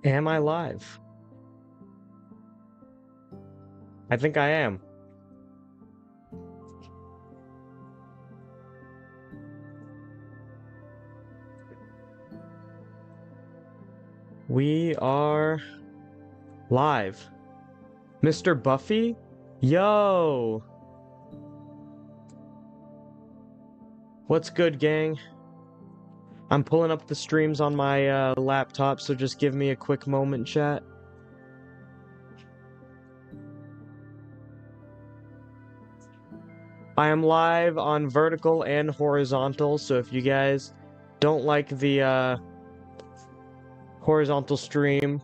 Am I live? I think I am. We are live. Mr. Buffy? Yo! What's good, gang? I'm pulling up the streams on my laptop, so just give me a quick moment, chat. I am live on vertical and horizontal, so if you guys don't like the horizontal stream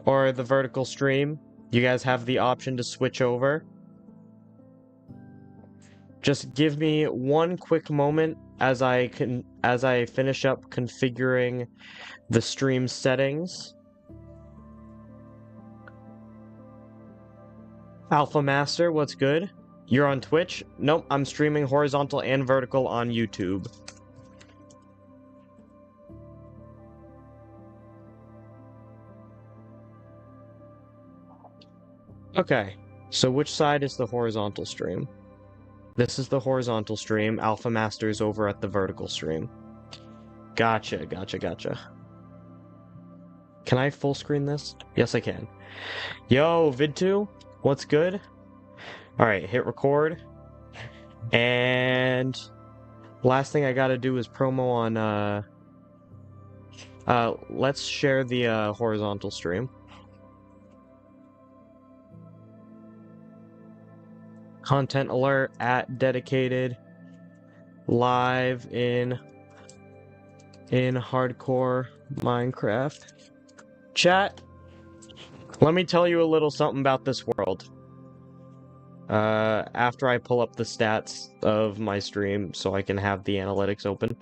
or the vertical stream, you guys have the option to switch over. Just give me one quick moment as I finish up configuring the stream settings. Alpha Master, what's good? You're on Twitch? Nope, I'm streaming horizontal and vertical on YouTube. Okay, so which side is the horizontal stream? This is the horizontal stream. Alpha Master is over at the vertical stream. Gotcha. Can I full screen this? Yes, I can. Yo, Vid2, what's good? Alright, hit record. And last thing I gotta do is promo on, let's share the horizontal stream. Content alert at dedicated live in hardcore Minecraft. Chat, let me tell you a little something about this world. After I pull up the stats of my stream so I can have the analytics open.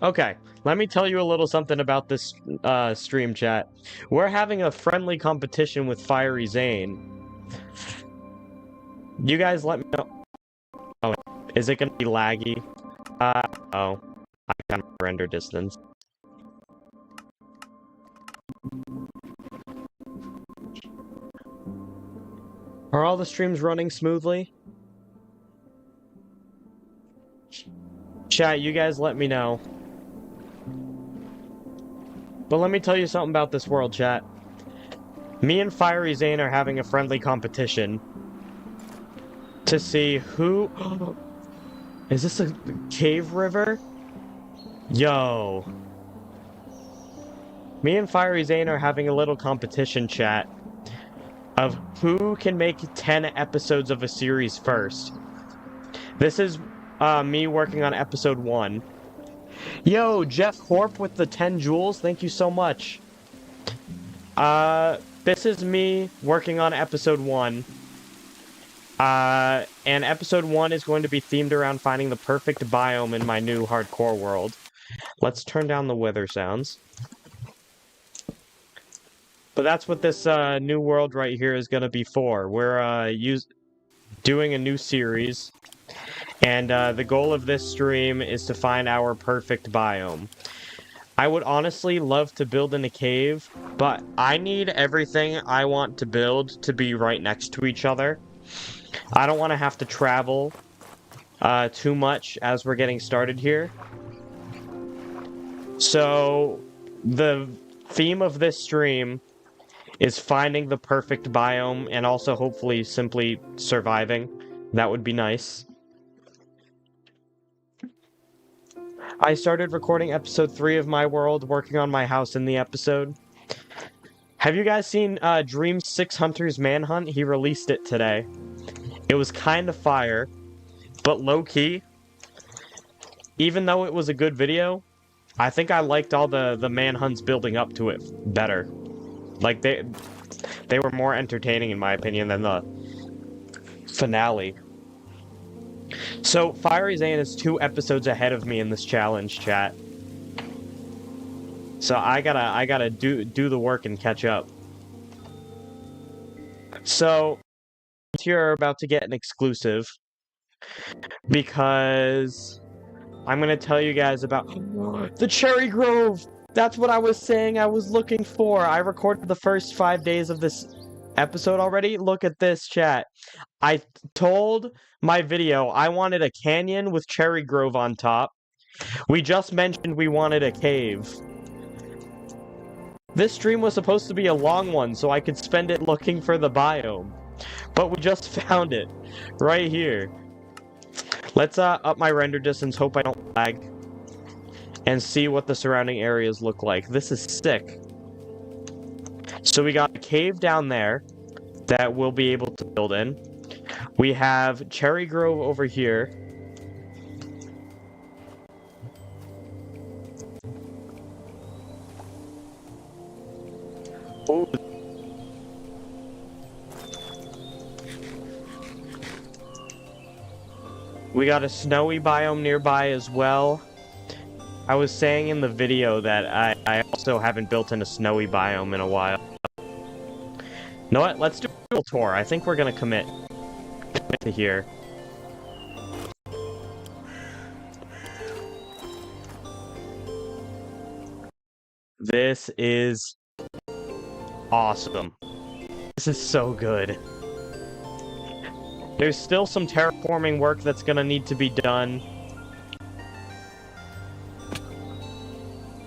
Okay, let me tell you a little something about this stream, chat. We're having a friendly competition with Fiery Zane. You guys let me know. Oh, is it gonna be laggy? Oh. I got render distance. Are all the streams running smoothly? Chat, you guys let me know. But let me tell you something about this world, chat. Me and Fiery Zane are having a friendly competition to see who... Is this a cave river? Yo. Me and Fiery Zane are having a little competition, chat, of who can make 10 episodes of a series first. This is me working on episode 1. Yo, Jeff Horp with the 10 jewels, thank you so much. This is me working on episode 1. And episode 1 is going to be themed around finding the perfect biome in my new hardcore world. Let's turn down the weather sounds. But that's what this new world right here is going to be for. We're doing a new series. And the goal of this stream is to find our perfect biome. I would honestly love to build in a cave, but I need everything I want to build to be right next to each other. I don't want to have to travel too much as we're getting started here. So the theme of this stream is finding the perfect biome and also hopefully simply surviving. That would be nice. I started recording episode 3 of my world, working on my house in the episode. Have you guys seen Dream 6 Hunter's Manhunt? He released it today. It was kind of fire, but low-key. Even though it was a good video, I think I liked all the manhunts building up to it better. Like, they were more entertaining, in my opinion, than the finale. So, Fiery Zane is 2 episodes ahead of me in this challenge, chat. So I gotta do the work and catch up. So, you're about to get an exclusive. Because I'm gonna tell you guys about the cherry grove. That's what I was saying I was looking for. I recorded the first 5 days of this episode already. Look at this, chat. I told my video I wanted a canyon with cherry grove on top. We just mentioned we wanted a cave. This stream was supposed to be a long one so I could spend it looking for the biome. But we just found it. Right here. Let's up my render distance, hope I don't lag. And see what the surrounding areas look like. This is sick. So we got a cave down there that we'll be able to build in. We have Cherry Grove over here. Oh. We got a snowy biome nearby as well. I was saying in the video that I also haven't built in a snowy biome in a while. You know what? Let's do a tour. I think we're gonna commit to here. This is awesome. This is so good. There's still some terraforming work that's gonna need to be done.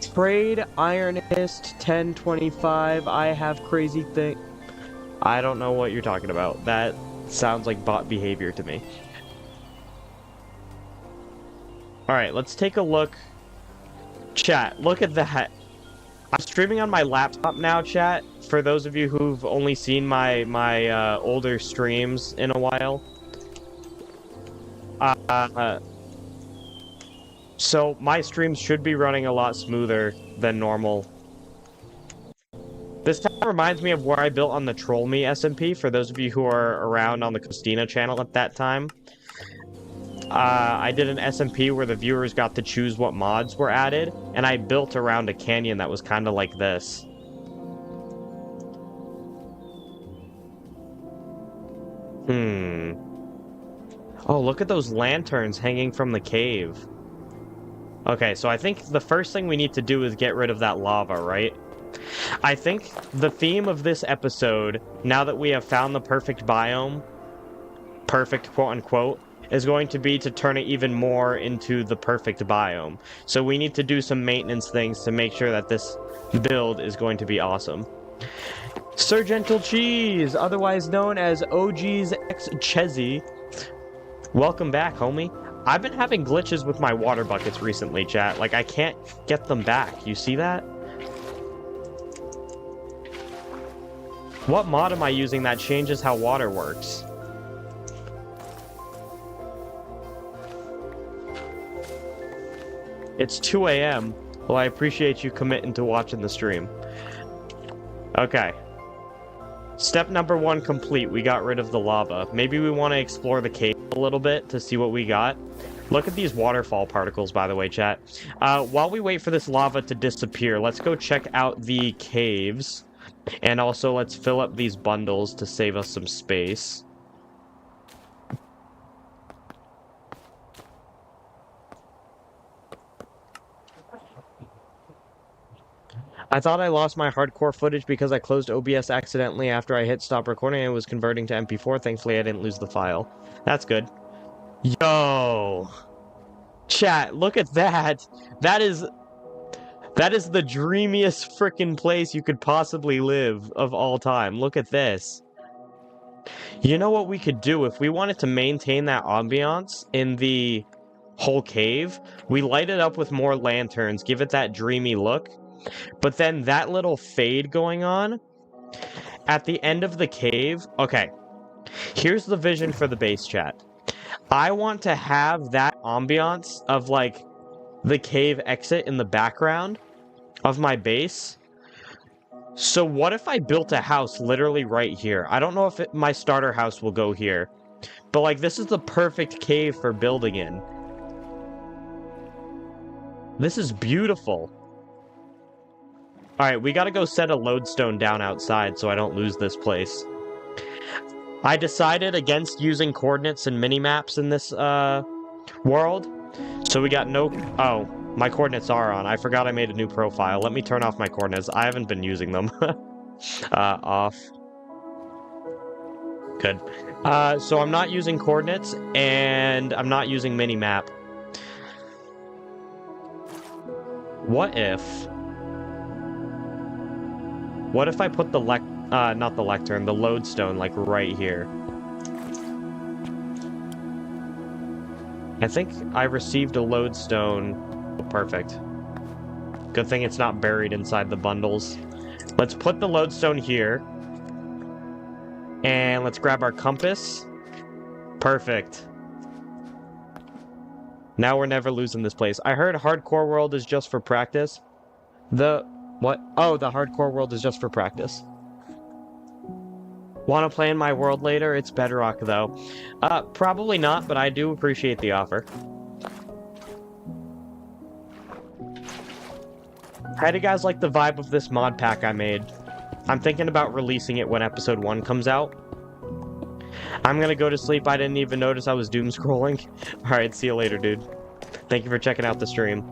Trade Ironist 1025. I have crazy thing. I don't know what you're talking about. That sounds like bot behavior to me. Alright, let's take a look. Chat, look at that. I'm streaming on my laptop now, chat. For those of you who've only seen my older streams in a while. So my streams should be running a lot smoother than normal. This time reminds me of where I built on the Troll Me SMP, for those of you who are around on the Christina channel at that time. I did an SMP where the viewers got to choose what mods were added, and I built around a canyon that was kind of like this. Oh, look at those lanterns hanging from the cave. Okay, so I think the first thing we need to do is get rid of that lava, right? I think the theme of this episode, now that we have found the perfect biome, perfect quote-unquote, is going to be to turn it even more into the perfect biome. So we need to do some maintenance things to make sure that this build is going to be awesome. Sir Gentle Cheese, otherwise known as OG's X Chezzy. Welcome back, homie. I've been having glitches with my water buckets recently, chat. Like, I can't get them back. You see that? What mod am I using that changes how water works? It's 2 a.m. Well, I appreciate you committing to watching the stream. Okay. Step number 1 complete. We got rid of the lava. Maybe we want to explore the cave a little bit to see what we got. Look at these waterfall particles, by the way, chat. While we wait for this lava to disappear, let's go check out the caves. And also, let's fill up these bundles to save us some space. I thought I lost my hardcore footage because I closed OBS accidentally after I hit stop recording and it was converting to MP4. Thankfully, I didn't lose the file. That's good. Yo! Chat, look at that! That is the dreamiest frickin' place you could possibly live of all time. Look at this. You know what we could do? If we wanted to maintain that ambiance in the whole cave, we light it up with more lanterns, give it that dreamy look. But then that little fade going on at the end of the cave. Okay, here's the vision for the base, chat. I want to have that ambiance of like the cave exit in the background of my base. So what if I built a house literally right here? I don't know if my starter house will go here, but like this is the perfect cave for building in. This is beautiful. Alright, we gotta go set a lodestone down outside so I don't lose this place. I decided against using coordinates and minimaps in this world, so So we got no... Oh, my coordinates are on. I forgot I made a new profile. Let me turn off my coordinates. I haven't been using them. Off. Good. So I'm not using coordinates, and I'm not using minimap. What if... What if I put the not the lectern, the lodestone, like, right here? I think I received a lodestone. Oh, perfect. Good thing it's not buried inside the bundles. Let's put the lodestone here. And let's grab our compass. Perfect. Now we're never losing this place. I heard Hardcore World is just for practice. What? Oh, the Hardcore World is just for practice. Want to play in my world later? It's Bedrock, though. Probably not, but I do appreciate the offer. How do you guys like the vibe of this mod pack I made? I'm thinking about releasing it when episode 1 comes out. I'm gonna go to sleep. I didn't even notice I was doom scrolling. Alright, see you later, dude. Thank you for checking out the stream.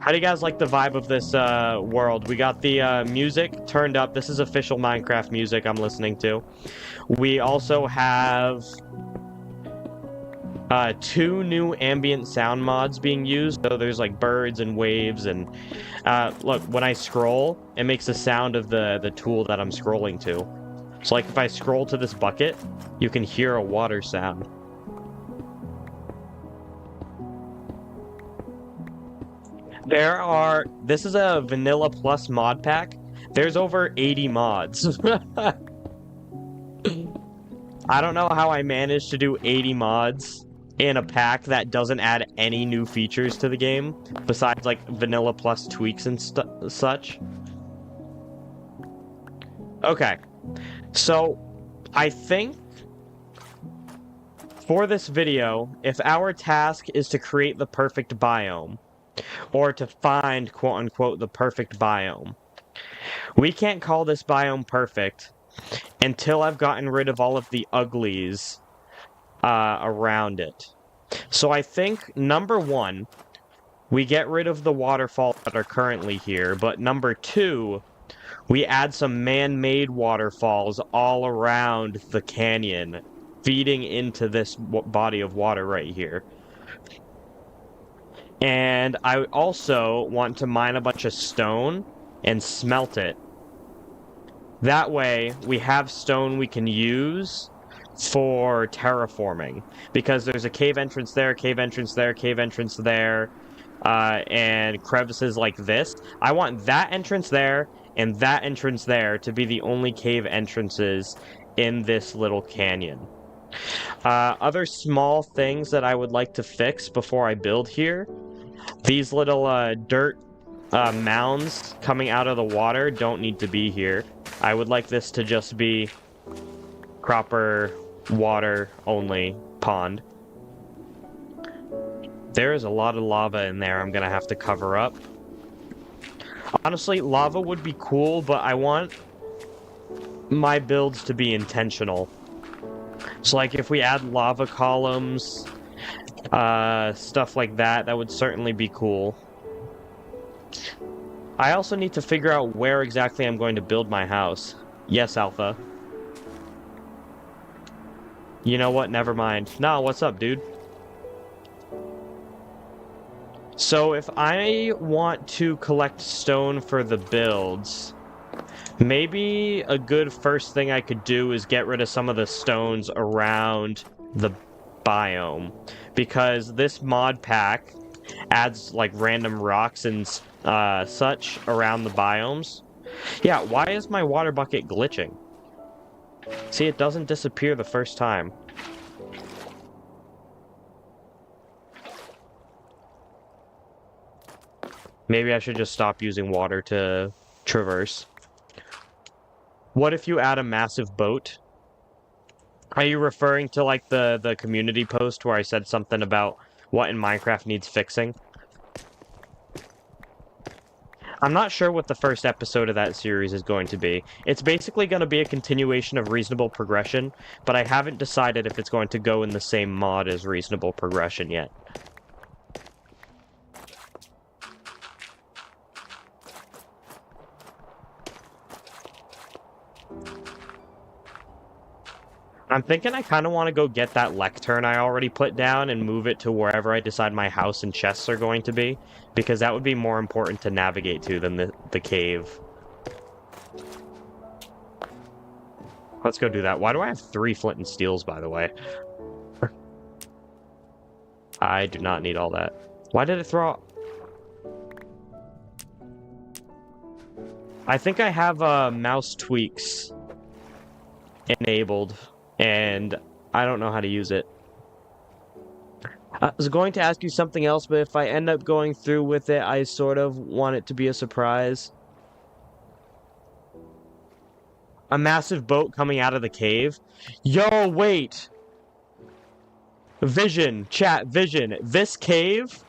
How do you guys like the vibe of this world? We got the music turned up. This is official Minecraft music I'm listening to. We also have 2 new ambient sound mods being used. So there's like birds and waves and look, when I scroll, it makes the sound of the tool that I'm scrolling to. So like if I scroll to this bucket, you can hear a water sound. This is a Vanilla Plus mod pack. There's over 80 mods. I don't know how I managed to do 80 mods in a pack that doesn't add any new features to the game, besides like Vanilla Plus tweaks and such. Okay, so I think for this video, if our task is to create the perfect biome, or to find, quote-unquote, the perfect biome, we can't call this biome perfect until I've gotten rid of all of the uglies around it. So I think, number 1, we get rid of the waterfalls that are currently here, but number 2, we add some man-made waterfalls all around the canyon, feeding into this body of water right here. And I also want to mine a bunch of stone and smelt it. That way, we have stone we can use for terraforming. Because there's a cave entrance there, cave entrance there, cave entrance there, and crevices like this. I want that entrance there and that entrance there to be the only cave entrances in this little canyon. Other small things that I would like to fix before I build here. These little dirt mounds coming out of the water don't need to be here. I would like this to just be proper water only pond. There is a lot of lava in there I'm gonna have to cover up. Honestly, lava would be cool, but I want my builds to be intentional. So like if we add lava columns, stuff like that, that would certainly be cool. I also need to figure out where exactly I'm going to build my house. Yes, Alpha. You know what? Never mind. Nah, what's up, dude? So if I want to collect stone for the builds, maybe a good first thing I could do is get rid of some of the stones around the biome, because this mod pack adds like random rocks and such around the biomes. Yeah, why is my water bucket glitching? See, it doesn't disappear the first time. Maybe I should just stop using water to traverse. What if you add a massive boat? Are you referring to like the community post where I said something about what in Minecraft needs fixing? I'm not sure what the first episode of that series is going to be. It's basically going to be a continuation of Reasonable Progression, but I haven't decided if it's going to go in the same mod as Reasonable Progression yet. I'm thinking I kind of want to go get that lectern I already put down and move it to wherever I decide my house and chests are going to be, because that would be more important to navigate to than the cave. Let's go do that. Why do I have 3 flint and steels, by the way? I do not need all that. Why did it throw... I think I have mouse tweaks enabled, and I don't know how to use it. I was going to ask you something else, but if I end up going through with it, I sort of want it to be a surprise. A massive boat coming out of the cave? Yo, wait! Vision, chat, vision. This cave,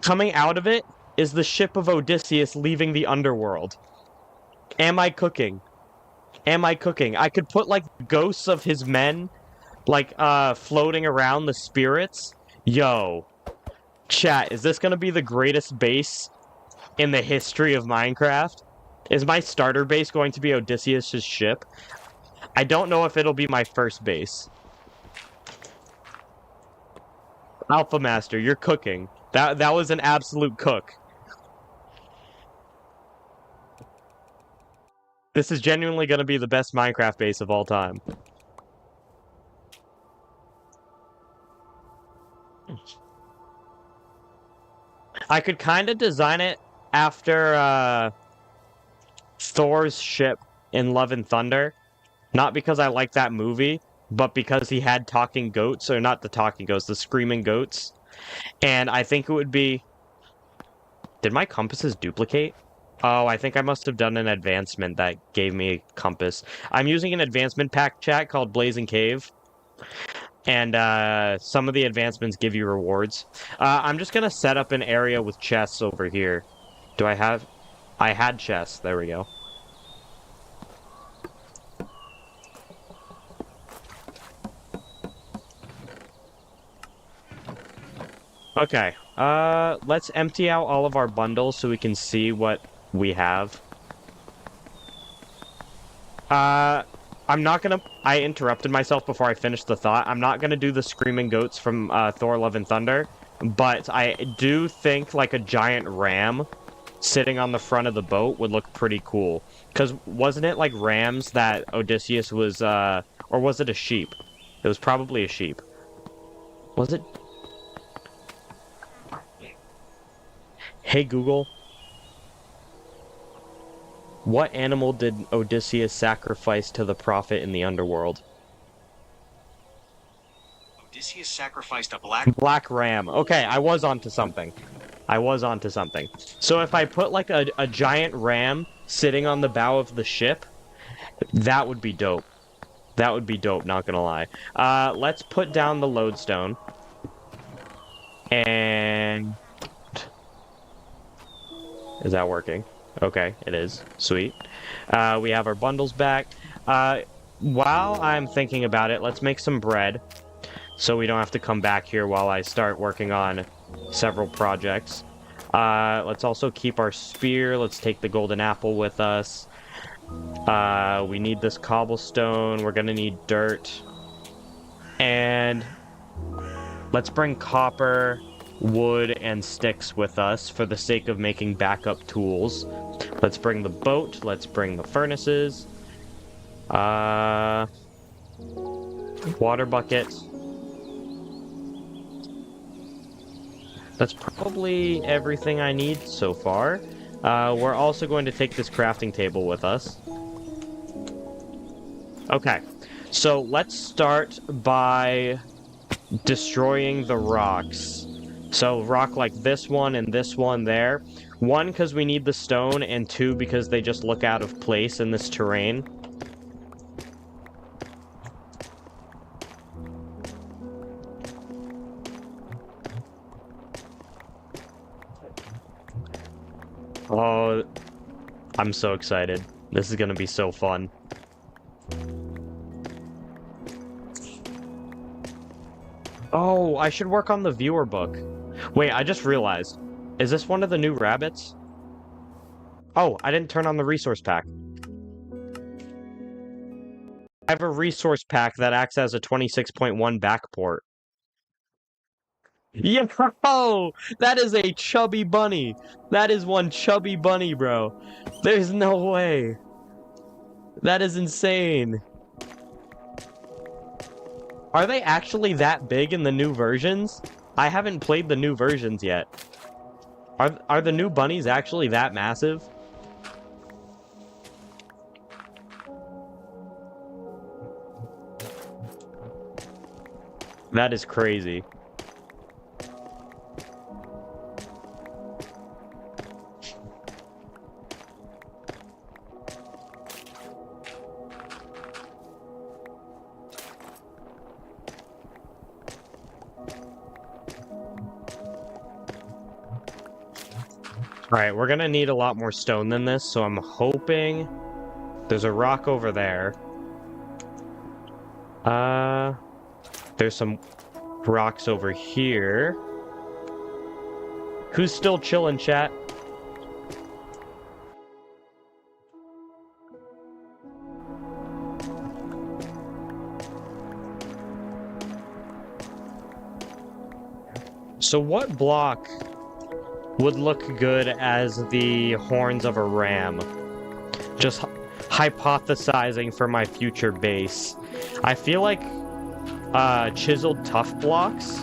coming out of it, is the ship of Odysseus leaving the underworld. Am I cooking? Am I cooking? I could put, like, ghosts of his men, like, floating around the spirits. Yo. Chat, is this gonna be the greatest base in the history of Minecraft? Is my starter base going to be Odysseus' ship? I don't know if it'll be my first base. Alpha Master, you're cooking. That was an absolute cook. This is genuinely going to be the best Minecraft base of all time. I could kind of design it after Thor's ship in Love and Thunder. Not because I like that movie, but because he had talking goats, or not the talking goats, the screaming goats. And I think it would be... Did my compasses duplicate? Oh, I think I must have done an advancement that gave me a compass. I'm using an advancement pack, chat, called Blazing Cave. And some of the advancements give you rewards. I'm just going to set up an area with chests over here. Do I have... I had chests. There we go. Okay. Let's empty out all of our bundles so we can see what we have. I'm not gonna... I interrupted myself before I finished the thought. I'm not gonna do the screaming goats from Thor Love and Thunder, but I do think like a giant ram sitting on the front of the boat would look pretty cool. Because wasn't it like rams that Odysseus was, or was it a sheep? It was probably a sheep. Was it? Hey Google, what animal did Odysseus sacrifice to the prophet in the underworld? Odysseus sacrificed a black ram. Okay, I was onto something. I was onto something. So if I put like a giant ram sitting on the bow of the ship, that would be dope. That would be dope, not gonna lie. Let's put down the lodestone. And... Is that working? Okay, it is. Sweet. We have our bundles back. While I'm thinking about it, let's make some bread. So we don't have to come back here while I start working on several projects. Let's also keep our spear. Let's take the golden apple with us. We need this cobblestone. We're gonna need dirt. And let's bring copper, wood, and sticks with us for the sake of making backup tools. Let's bring the boat. Let's bring the furnaces. Water bucket. That's probably everything I need so far. We're also going to take this crafting table with us. Okay, so let's start by destroying the rocks. So rock like this one and this one there. One, because we need the stone, and two, because they just look out of place in this terrain. I'm so excited. This is gonna be so fun. Oh, I should work on the viewer book. Wait, I just realized. Is this one of the new rabbits? Oh, I didn't turn on the resource pack. I have a resource pack that acts as a 26.1 backport. Yo, that is a chubby bunny. That is one chubby bunny, bro. There's no way. That is insane. Are they actually that big in the new versions? I haven't played the new versions yet. Are the new bunnies actually that massive? That is crazy. Alright, we're gonna need a lot more stone than this, so I'm hoping there's a rock over there. There's some rocks over here. Who's still chilling, chat? So what block would look good as the horns of a ram? Just hypothesizing for my future base. I feel like chiseled tough blocks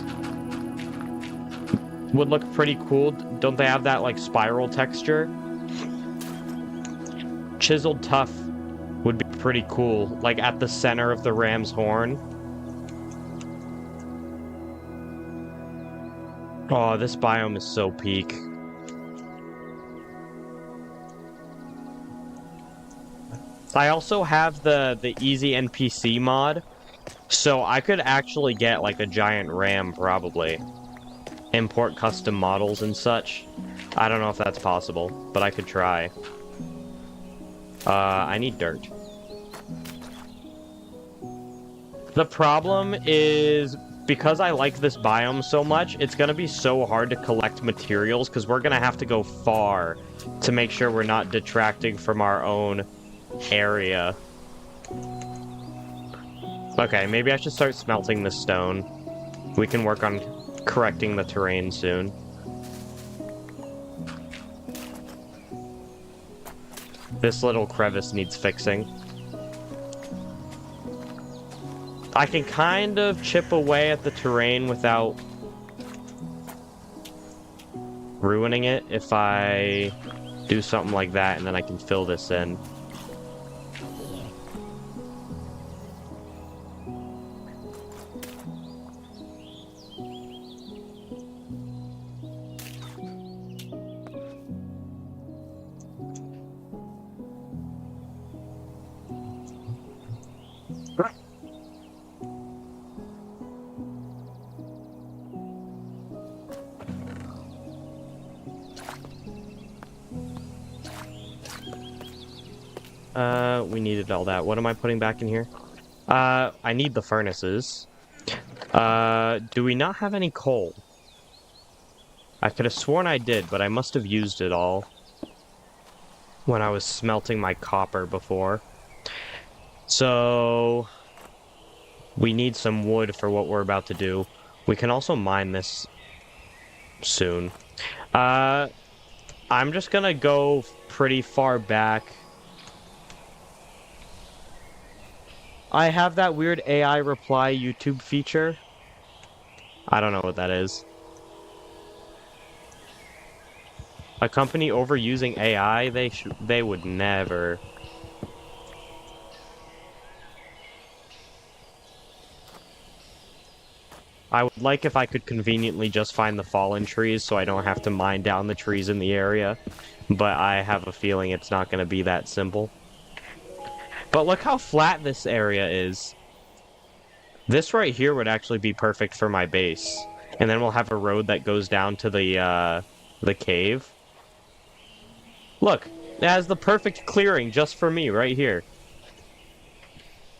would look pretty cool. Don't they have that like spiral texture? Chiseled tough would be pretty cool, like at the center of the ram's horn. Oh, this biome is so peak. I also have the easy NPC mod, so I could actually get like a giant ram probably. Import custom models and such. I don't know if that's possible, but I could try. I need dirt. The problem is, because I like this biome so much, it's gonna be so hard to collect materials, because we're gonna have to go far to make sure we're not detracting from our own area. Okay, maybe I should start smelting the stone. We can work on correcting the terrain soon. This little crevice needs fixing. I can kind of chip away at the terrain without ruining it if I do something like that, and then I can fill this in. We needed all that. What am I putting back in here? I need the furnaces. Do we not have any coal? I could have sworn I did, but I must have used it all when I was smelting my copper before. So we need some wood for what we're about to do. We can also mine this soon. I'm just gonna go pretty far back. I have that weird AI reply YouTube feature. I don't know what that is. A company overusing AI? They would never. I would like if I could conveniently just find the fallen trees so I don't have to mine down the trees in the area. But I have a feeling it's not going to be that simple. But look how flat this area is. This right here would actually be perfect for my base. And then we'll have a road that goes down to the cave. Look, It has the perfect clearing just for me right here.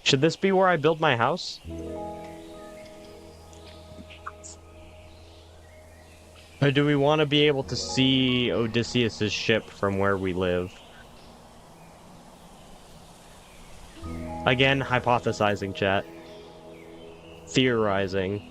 Should this be where I build my house? Or do we want to be able to see Odysseus's ship from where we live? Again, hypothesizing, chat. Theorizing.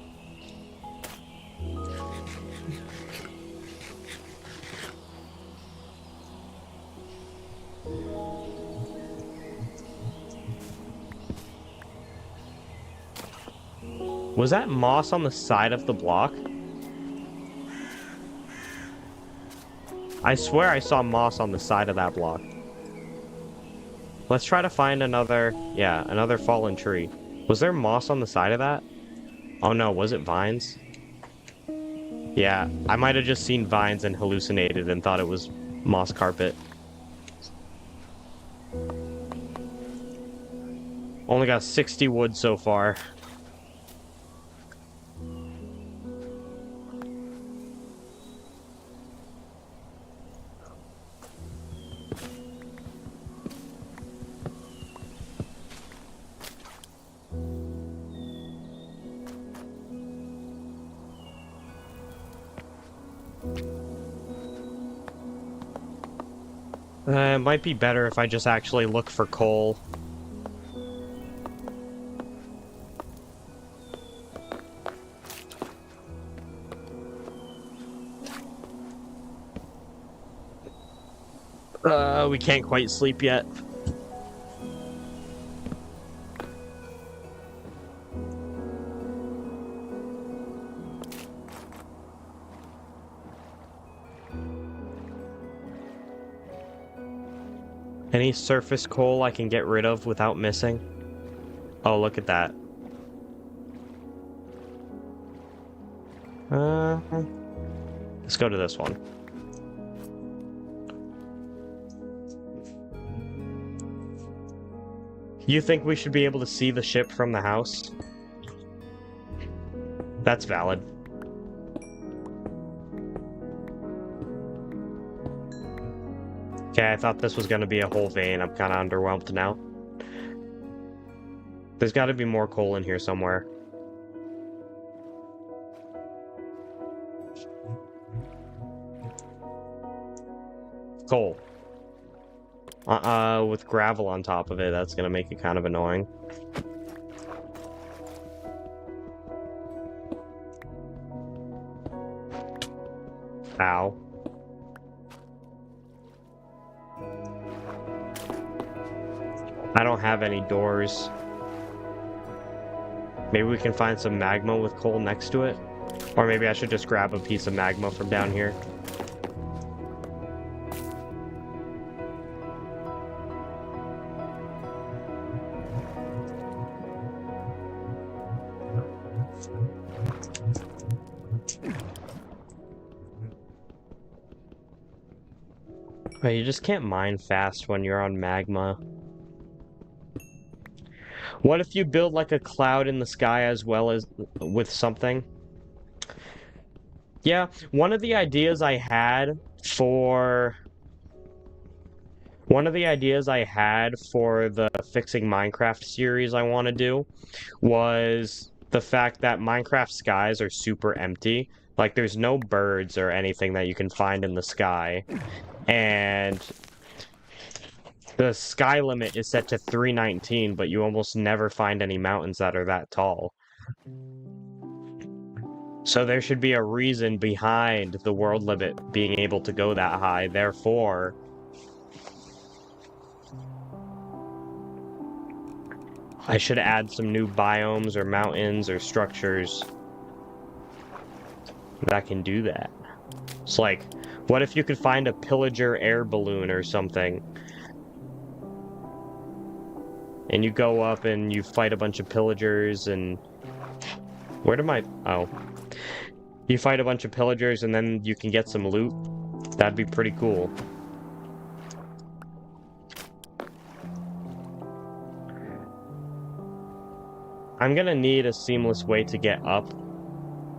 Was that moss on the side of the block? I swear I saw moss on the side of that block. Let's try to find another fallen tree. Was there moss on the side of that? Oh no, was it vines? Yeah, I might have just seen vines and hallucinated and thought it was moss carpet. Only got 60 wood so far. It might be better if I just actually look for coal. We can't quite sleep yet. Any surface coal I can get rid of without missing? Oh, look at that. Let's go to this one. You think we should be able to see the ship from the house? That's valid. Okay, I thought this was going to be a whole vein. I'm kind of underwhelmed now. There's got to be more coal in here somewhere. Coal. With gravel on top of it, that's going to make it kind of annoying. Ow. I don't have any doors. Maybe we can find some magma with coal next to it? Or maybe I should just grab a piece of magma from down here. But you just can't mine fast when you're on magma. What if you build like a cloud in the sky as well as with something? Yeah, one of the ideas I had for the Fixing Minecraft series I want to do was the fact that Minecraft skies are super empty. Like there's no birds or anything that you can find in the sky. And the sky limit is set to 319, but you almost never find any mountains that are that tall. So there should be a reason behind the world limit being able to go that high. Therefore, I should add some new biomes or mountains or structures that can do that. It's like, what if you could find a pillager air balloon or something? And you go up and you fight a bunch of pillagers and... Where did my... Oh. You fight a bunch of pillagers and then you can get some loot. That'd be pretty cool. I'm gonna need a seamless way to get up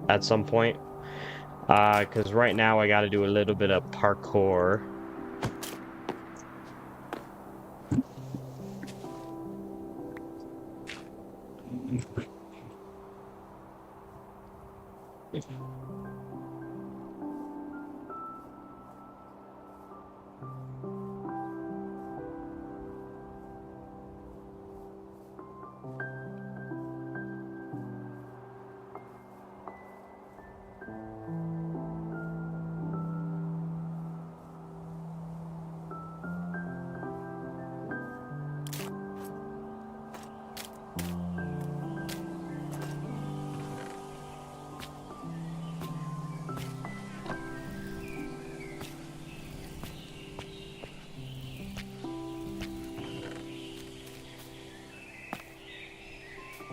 at some point. Because right now I gotta do a little bit of parkour.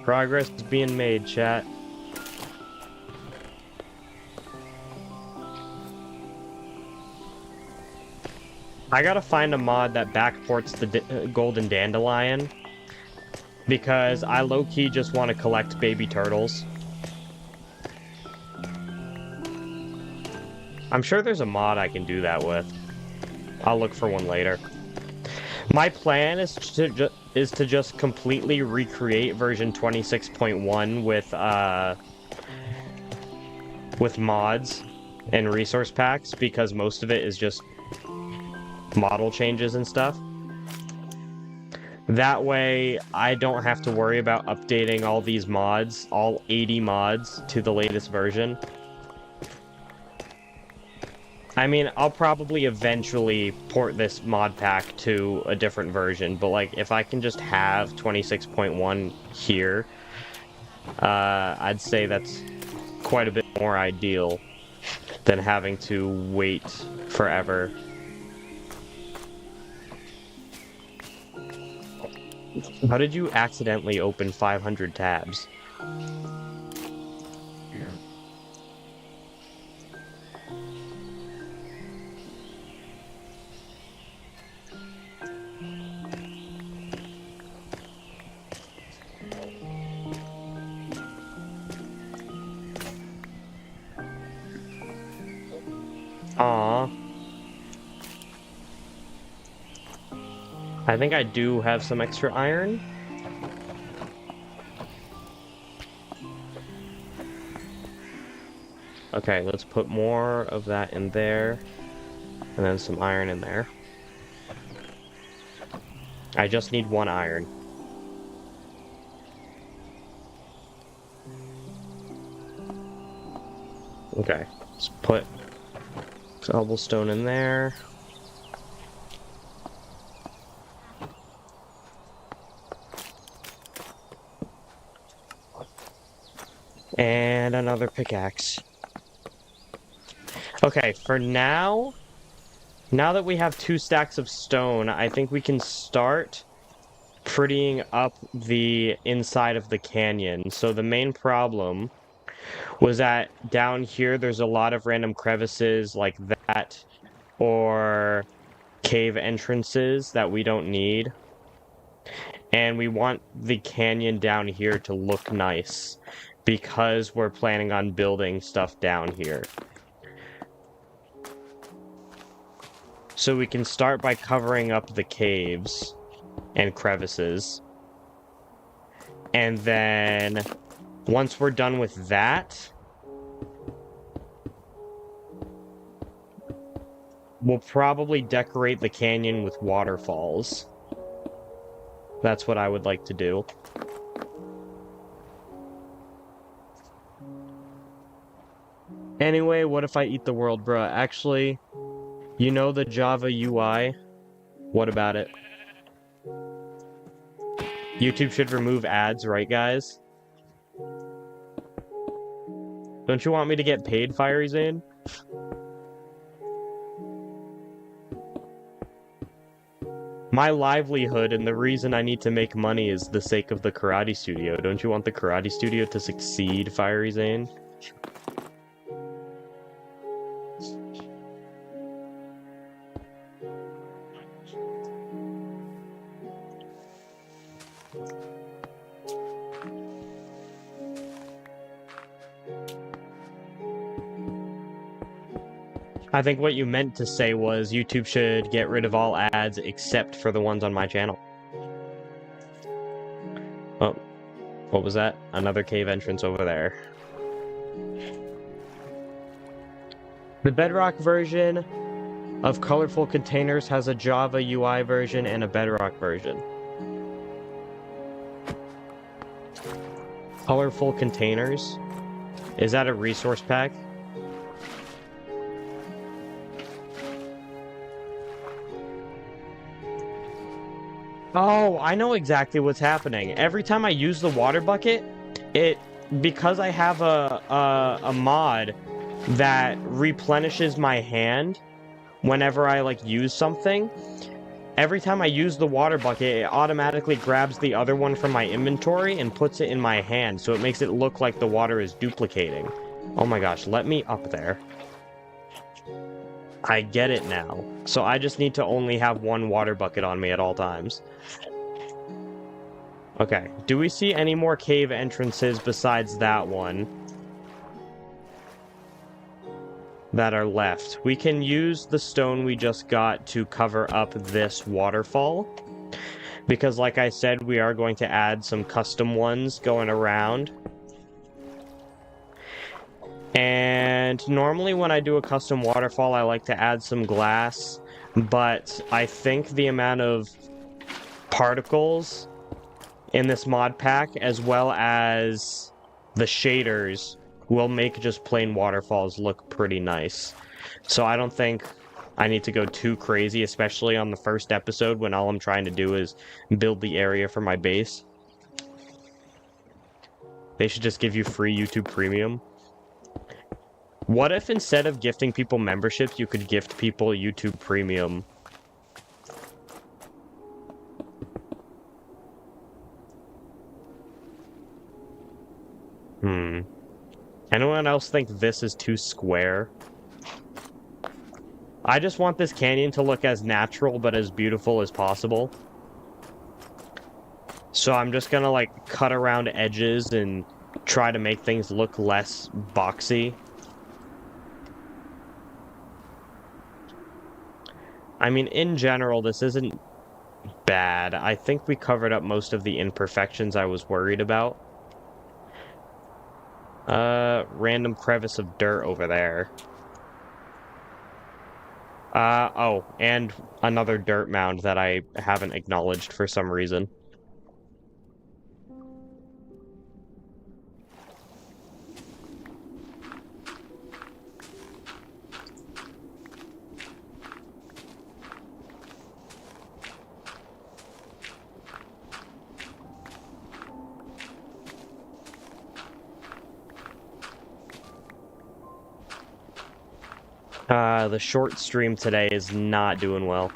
Progress is being made, chat. I gotta find a mod that backports the golden dandelion, because I low-key just want to collect baby turtles. I'm sure there's a mod I can do that with. I'll look for one later. My plan is to just completely recreate version 26.1 with mods and resource packs, because most of it is just model changes and stuff. That way, I don't have to worry about updating all these mods, all 80 mods, to the latest version. I mean, I'll probably eventually port this mod pack to a different version, but like, if I can just have 26.1 here, I'd say that's quite a bit more ideal than having to wait forever. How did you accidentally open 500 tabs? Aw. I think I do have some extra iron. Okay, let's put more of that in there, and then some iron in there. I just need 1 iron. Okay, let's put cobblestone in there. And another pickaxe. Okay, for now that we have 2 stacks of stone, I think we can start prettying up the inside of the canyon. So the main problem was that down here there's a lot of random crevices like that, or cave entrances that we don't need. And we want the canyon down here to look nice, because we're planning on building stuff down here. So we can start by covering up the caves and crevices. And then once we're done with that, we'll probably decorate the canyon with waterfalls. That's what I would like to do. Anyway, what if I eat the world, bruh? Actually, you know the Java UI? What about it? YouTube should remove ads, right, guys? Don't you want me to get paid, Fiery Zane? My livelihood and the reason I need to make money is the sake of the karate studio. Don't you want the karate studio to succeed, Fiery Zane? I think what you meant to say was YouTube should get rid of all ads except for the ones on my channel. Oh. What was that? Another cave entrance over there. The Bedrock version of Colorful Containers has a Java UI version and a Bedrock version. Colorful Containers? Is that a resource pack? Oh, I know exactly what's happening. Every time I use the water bucket, because I have a mod that replenishes my hand whenever I like use something, every time I use the water bucket, it automatically grabs the other one from my inventory and puts it in my hand, so it makes it look like the water is duplicating. Oh my gosh, let me up there. I get it now. So I just need to only have one water bucket on me at all times. Okay, do we see any more cave entrances besides that one that are left? We can use the stone we just got to cover up this waterfall, because like I said, we are going to add some custom ones going around. And normally when I do a custom waterfall, I like to add some glass, but I think the amount of particles in this mod pack, as well as the shaders, will make just plain waterfalls look pretty nice. So I don't think I need to go too crazy, especially on the first episode when all I'm trying to do is build the area for my base. They should just give you free YouTube Premium. What if instead of gifting people memberships, you could gift people YouTube Premium? Anyone else think this is too square? I just want this canyon to look as natural but as beautiful as possible. So I'm just gonna like cut around edges and try to make things look less boxy. I mean, in general, this isn't bad. I think we covered up most of the imperfections I was worried about. Random crevice of dirt over there. Oh, and another dirt mound that I haven't acknowledged for some reason. The short stream today is not doing well.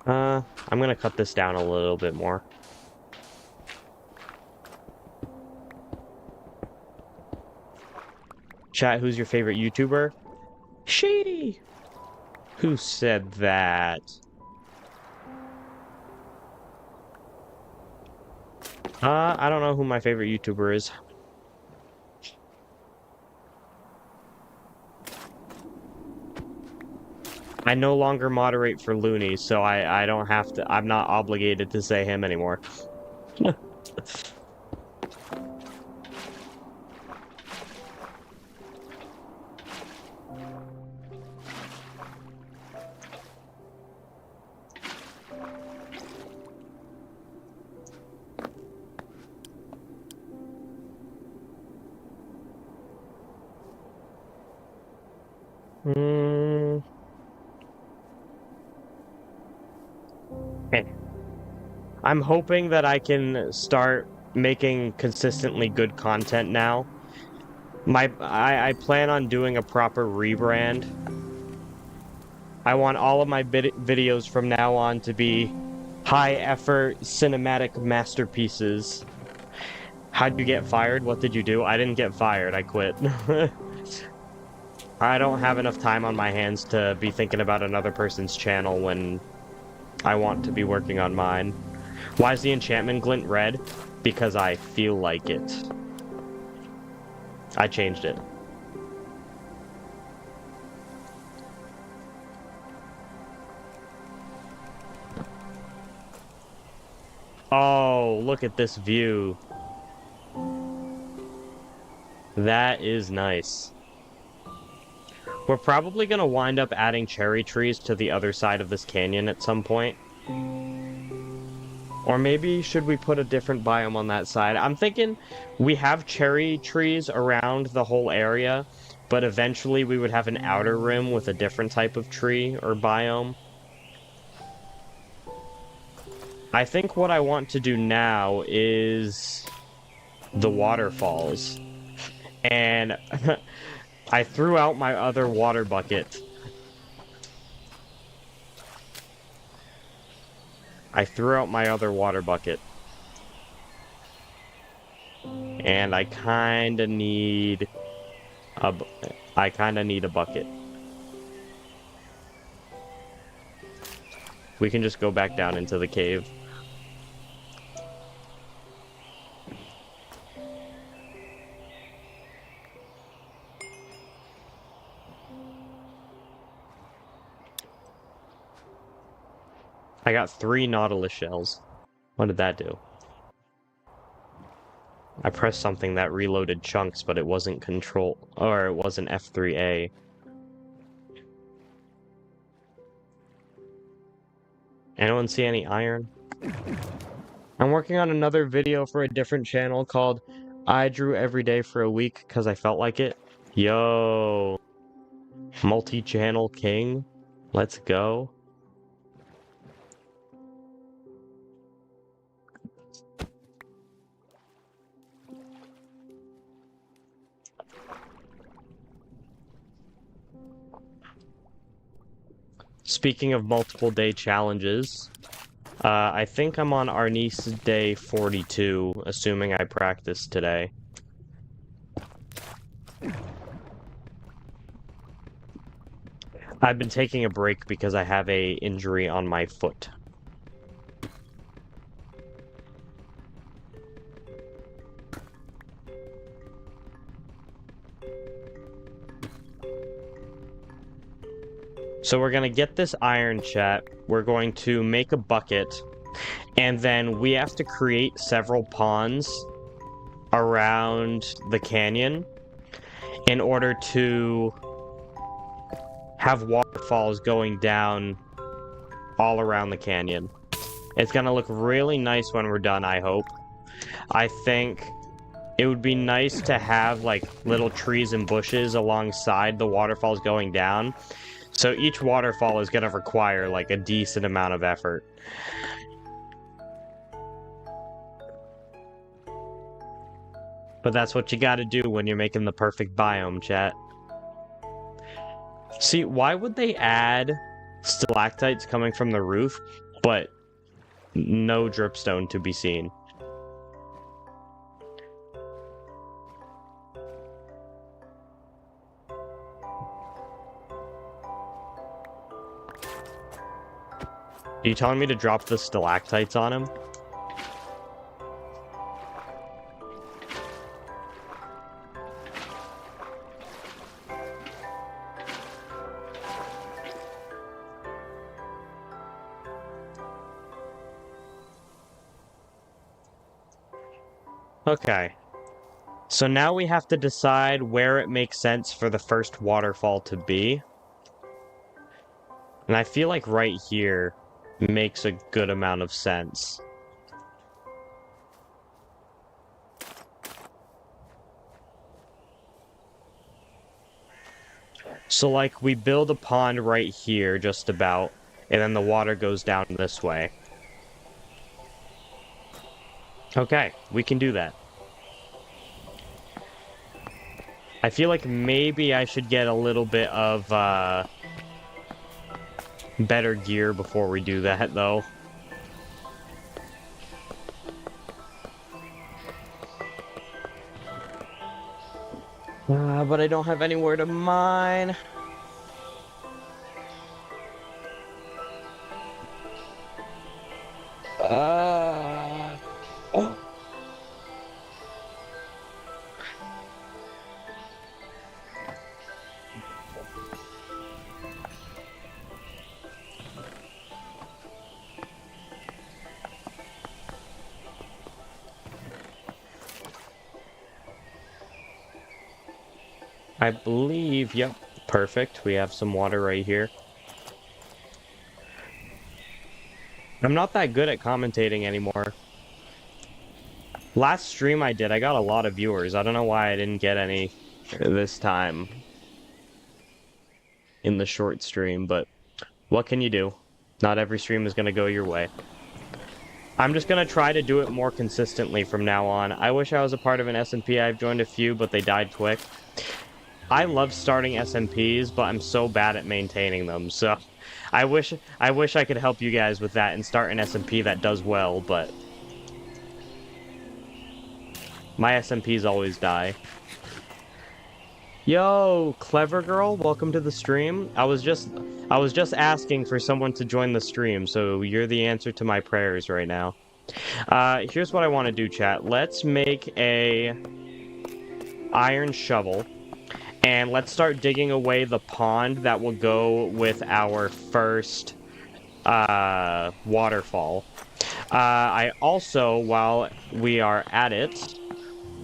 I'm gonna cut this down a little bit more. Chat, who's your favorite YouTuber? Shady! Who said that? I don't know who my favorite YouTuber is. I no longer moderate for Looney, so I don't have to, I'm not obligated to say him anymore. I'm hoping that I can start making consistently good content now. I plan on doing a proper rebrand. I want all of my videos from now on to be high-effort cinematic masterpieces. How'd you get fired? What did you do? I didn't get fired. I quit. I don't have enough time on my hands to be thinking about another person's channel when I want to be working on mine. Why is the enchantment glint red? Because I feel like it. I changed it. Oh, look at this view. That is nice. We're probably going to wind up adding cherry trees to the other side of this canyon at some point. Or maybe should we put a different biome on that side? I'm thinking we have cherry trees around the whole area, but eventually we would have an outer rim with a different type of tree or biome. I think what I want to do now is the waterfalls. And I threw out my other water bucket. And I kind of need a bucket. We can just go back down into the cave. I got 3 Nautilus shells. What did that do? I pressed something that reloaded chunks, but it wasn't control, or it wasn't F3A. Anyone see any iron? I'm working on another video for a different channel called I Drew Every Day for a Week because I felt like it. Yo, multi-channel king. Let's go. Speaking of multiple day challenges, I think I'm on Arnis day 42, assuming I practiced today. I've been taking a break because I have a injury on my foot. So we're going to get this iron, chat. We're going to make a bucket. And then we have to create several ponds around the canyon in order to have waterfalls going down all around the canyon. It's going to look really nice when we're done, I hope. I think it would be nice to have like little trees and bushes alongside the waterfalls going down. So each waterfall is going to require like a decent amount of effort. But that's what you gotta do when you're making the perfect biome, chat. See, why would they add stalactites coming from the roof, but no dripstone to be seen? Are you telling me to drop the stalactites on him? Okay. So now we have to decide where it makes sense for the first waterfall to be. And I feel like right here makes a good amount of sense. So like we build a pond right here just about, and then the water goes down this way. Okay, we can do that. I feel like maybe I should get a little bit of better gear before we do that, though. But I don't have anywhere to mine. Oh. I believe, yep, perfect. We have some water right here. I'm not that good at commentating anymore. Last stream I did, I got a lot of viewers. I don't know why I didn't get any this time in the short stream, but what can you do? Not every stream is going to go your way. I'm just going to try to do it more consistently from now on. I wish I was a part of an SMP. I've joined a few, but they died quick. I love starting SMPs, but I'm so bad at maintaining them. So I wish I could help you guys with that and start an SMP that does well, but my SMPs always die. Yo, clever girl, welcome to the stream. I was just asking for someone to join the stream, so you're the answer to my prayers right now. Here's what I want to do, chat. Let's make a iron shovel, and let's start digging away the pond that will go with our first waterfall. I also, while we are at it,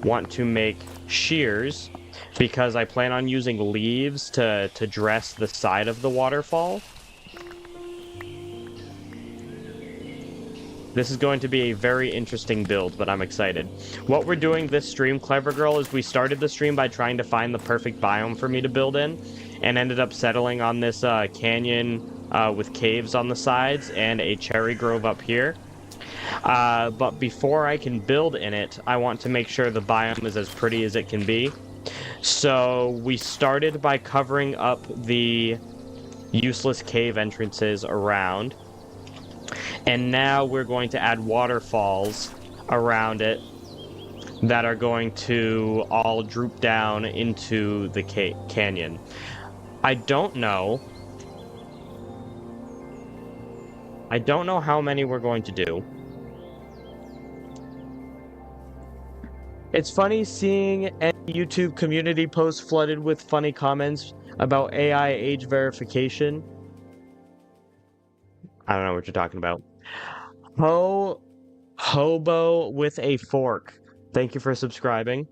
want to make shears, because I plan on using leaves to dress the side of the waterfall. This is going to be a very interesting build, but I'm excited. What we're doing this stream, Clever Girl, is we started the stream by trying to find the perfect biome for me to build in, and ended up settling on this canyon with caves on the sides and a cherry grove up here. But before I can build in it, I want to make sure the biome is as pretty as it can be. So we started by covering up the useless cave entrances around, and now we're going to add waterfalls around it that are going to all droop down into the canyon. I don't know how many we're going to do. It's funny seeing any YouTube community post flooded with funny comments about AI age verification. I don't know what you're talking about. Hobo with a fork. Thank you for subscribing.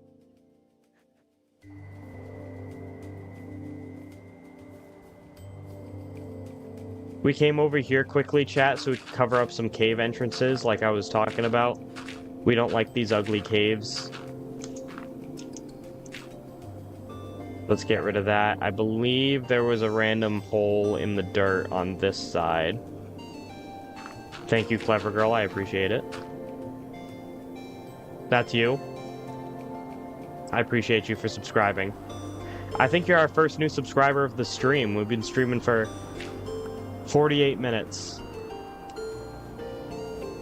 We came over here quickly, chat, so we could cover up some cave entrances like I was talking about. We don't like these ugly caves. Let's get rid of that. I believe there was a random hole in the dirt on this side. Thank you, Clever Girl. I appreciate it. That's you. I appreciate you for subscribing. I think you're our first new subscriber of the stream. We've been streaming for 48 minutes.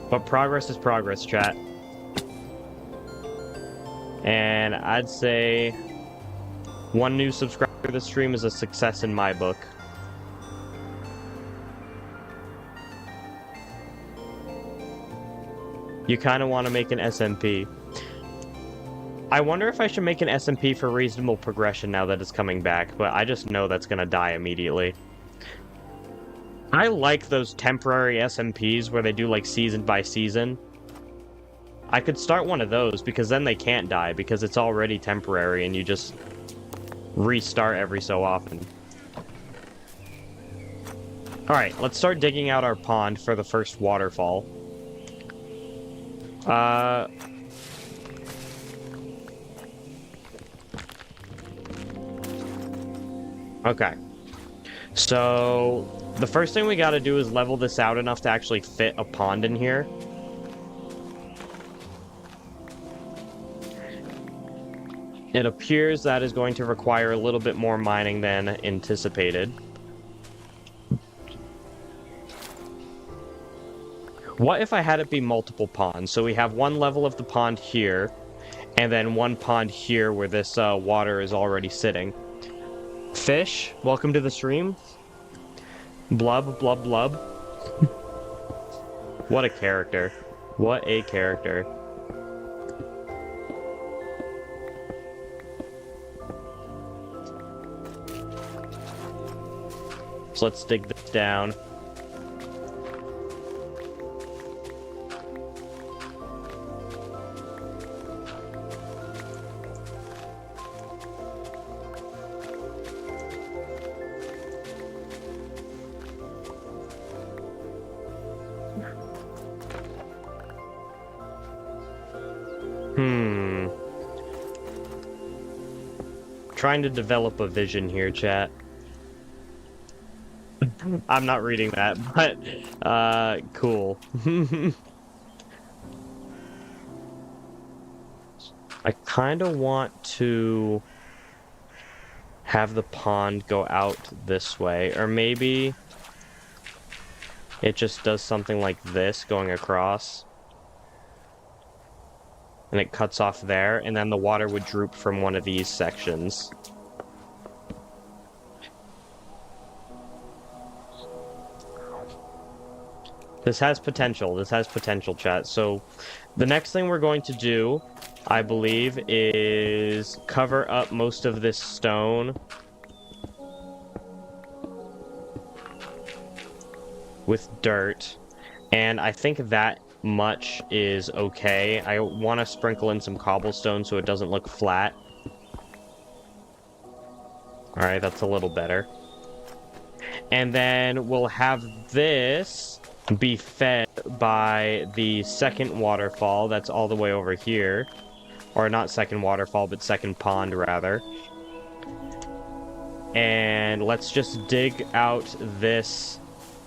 But progress is progress, chat. And I'd say one new subscriber to the stream is a success in my book. You kind of want to make an SMP. I wonder if I should make an SMP for reasonable progression now that it's coming back, but I just know that's going to die immediately. I like those temporary SMPs where they do like season by season. I could start one of those because then they can't die because it's already temporary and you just restart every so often. Alright, let's start digging out our pond for the first waterfall. Okay. So the first thing we gotta do is level this out enough to actually fit a pond in here. It appears that is going to require a little bit more mining than anticipated. What if I had it be multiple ponds? So we have one level of the pond here, and then one pond here where this water is already sitting. Fish, welcome to the stream. Blub, blub, blub. What a character. What a character. So let's dig this down. trying to develop a vision here, chat. I'm not reading that, but cool. I kind of want to have the pond go out this way, or maybe it just does something like this going across. And it cuts off there, and then the water would droop from one of these sections. This has potential. This has potential, chat. So the next thing we're going to do, I believe, is cover up most of this stone with dirt. And I think that much is okay. I want to sprinkle in some cobblestone so it doesn't look flat. Alright, that's a little better. And then we'll have this be fed by the second waterfall that's all the way over here. Or not second waterfall, but second pond, rather. And let's just dig out this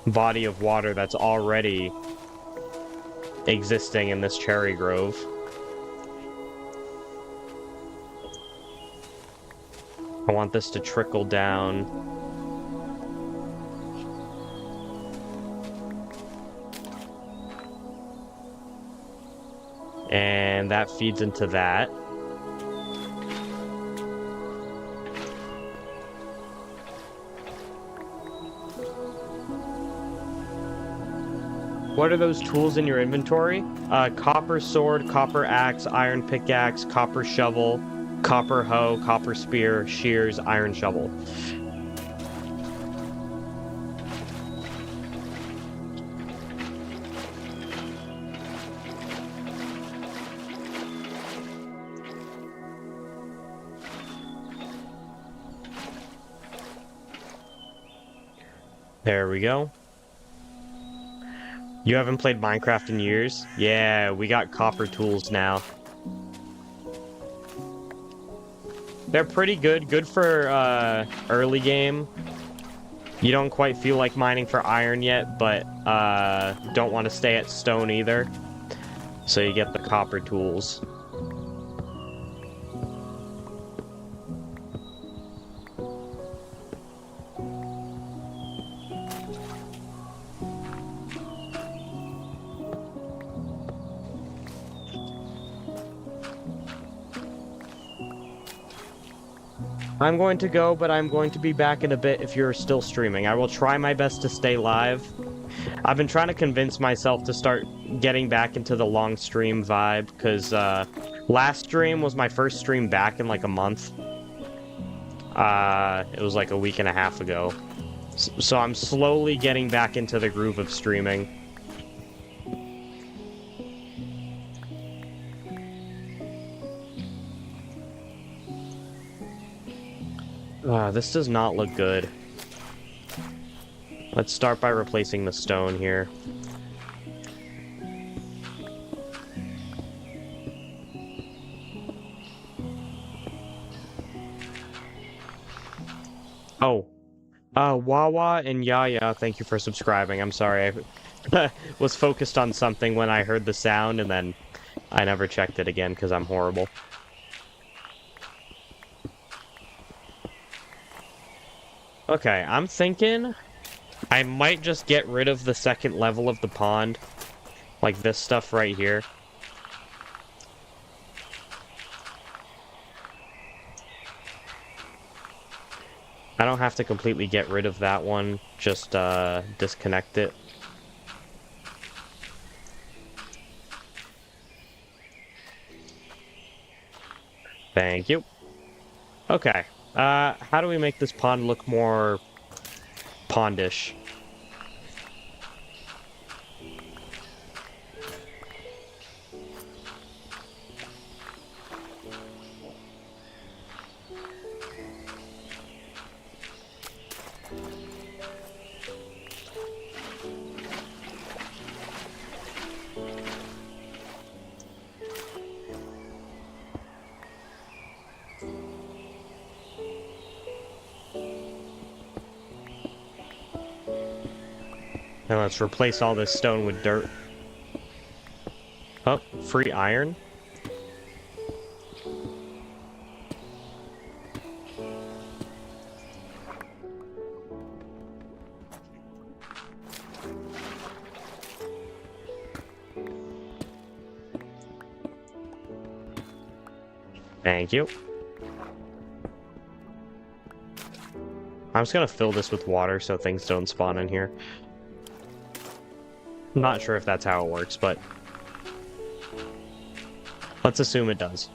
body of water that's already existing in this cherry grove. I want this to trickle down. And that feeds into that. What are those tools in your inventory? Copper sword, copper axe, iron pickaxe, copper shovel, copper hoe, copper spear, shears, iron shovel. There we go. You haven't played Minecraft in years? Yeah, we got copper tools now. They're pretty good. Good for early game. You don't quite feel like mining for iron yet, but don't want to stay at stone either. So you get the copper tools. I'm going to go, but I'm going to be back in a bit if you're still streaming. I will try my best to stay live. I've been trying to convince myself to start getting back into the long stream vibe, because last stream was my first stream back in like a month. It was like a week and a half ago. So I'm slowly getting back into the groove of streaming. This does not look good. Let's start by replacing the stone here. Oh. Wawa and Yaya, thank you for subscribing. I'm sorry, I was focused on something when I heard the sound, and then I never checked it again because I'm horrible. Okay, I'm thinking I might just get rid of the second level of the pond. Like this stuff right here. I don't have to completely get rid of that one, just disconnect it. Thank you. Okay. How do we make this pond look more pondish? And let's replace all this stone with dirt. Oh, free iron. Thank you. I'm just gonna fill this with water so things don't spawn in here. I'm not sure if that's how it works, but let's assume it does.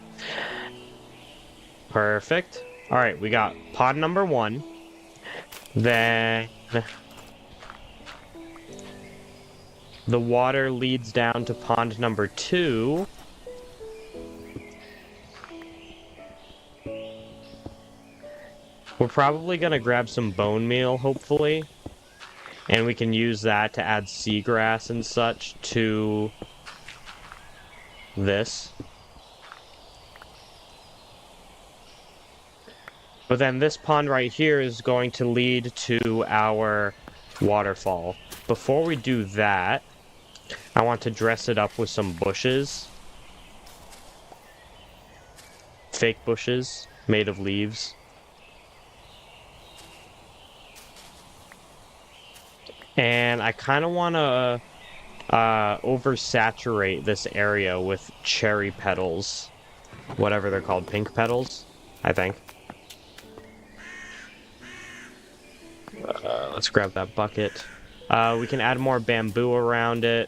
Perfect. Alright, we got pond number 1. Then the water leads down to pond number 2. We're probably gonna grab some bone meal, hopefully. And we can use that to add seagrass and such to this. But then this pond right here is going to lead to our waterfall. Before we do that, I want to dress it up with some bushes. Fake bushes made of leaves. And I kind of want to oversaturate this area with cherry petals. Whatever they're called, pink petals, I think. Let's grab that bucket. We can add more bamboo around it.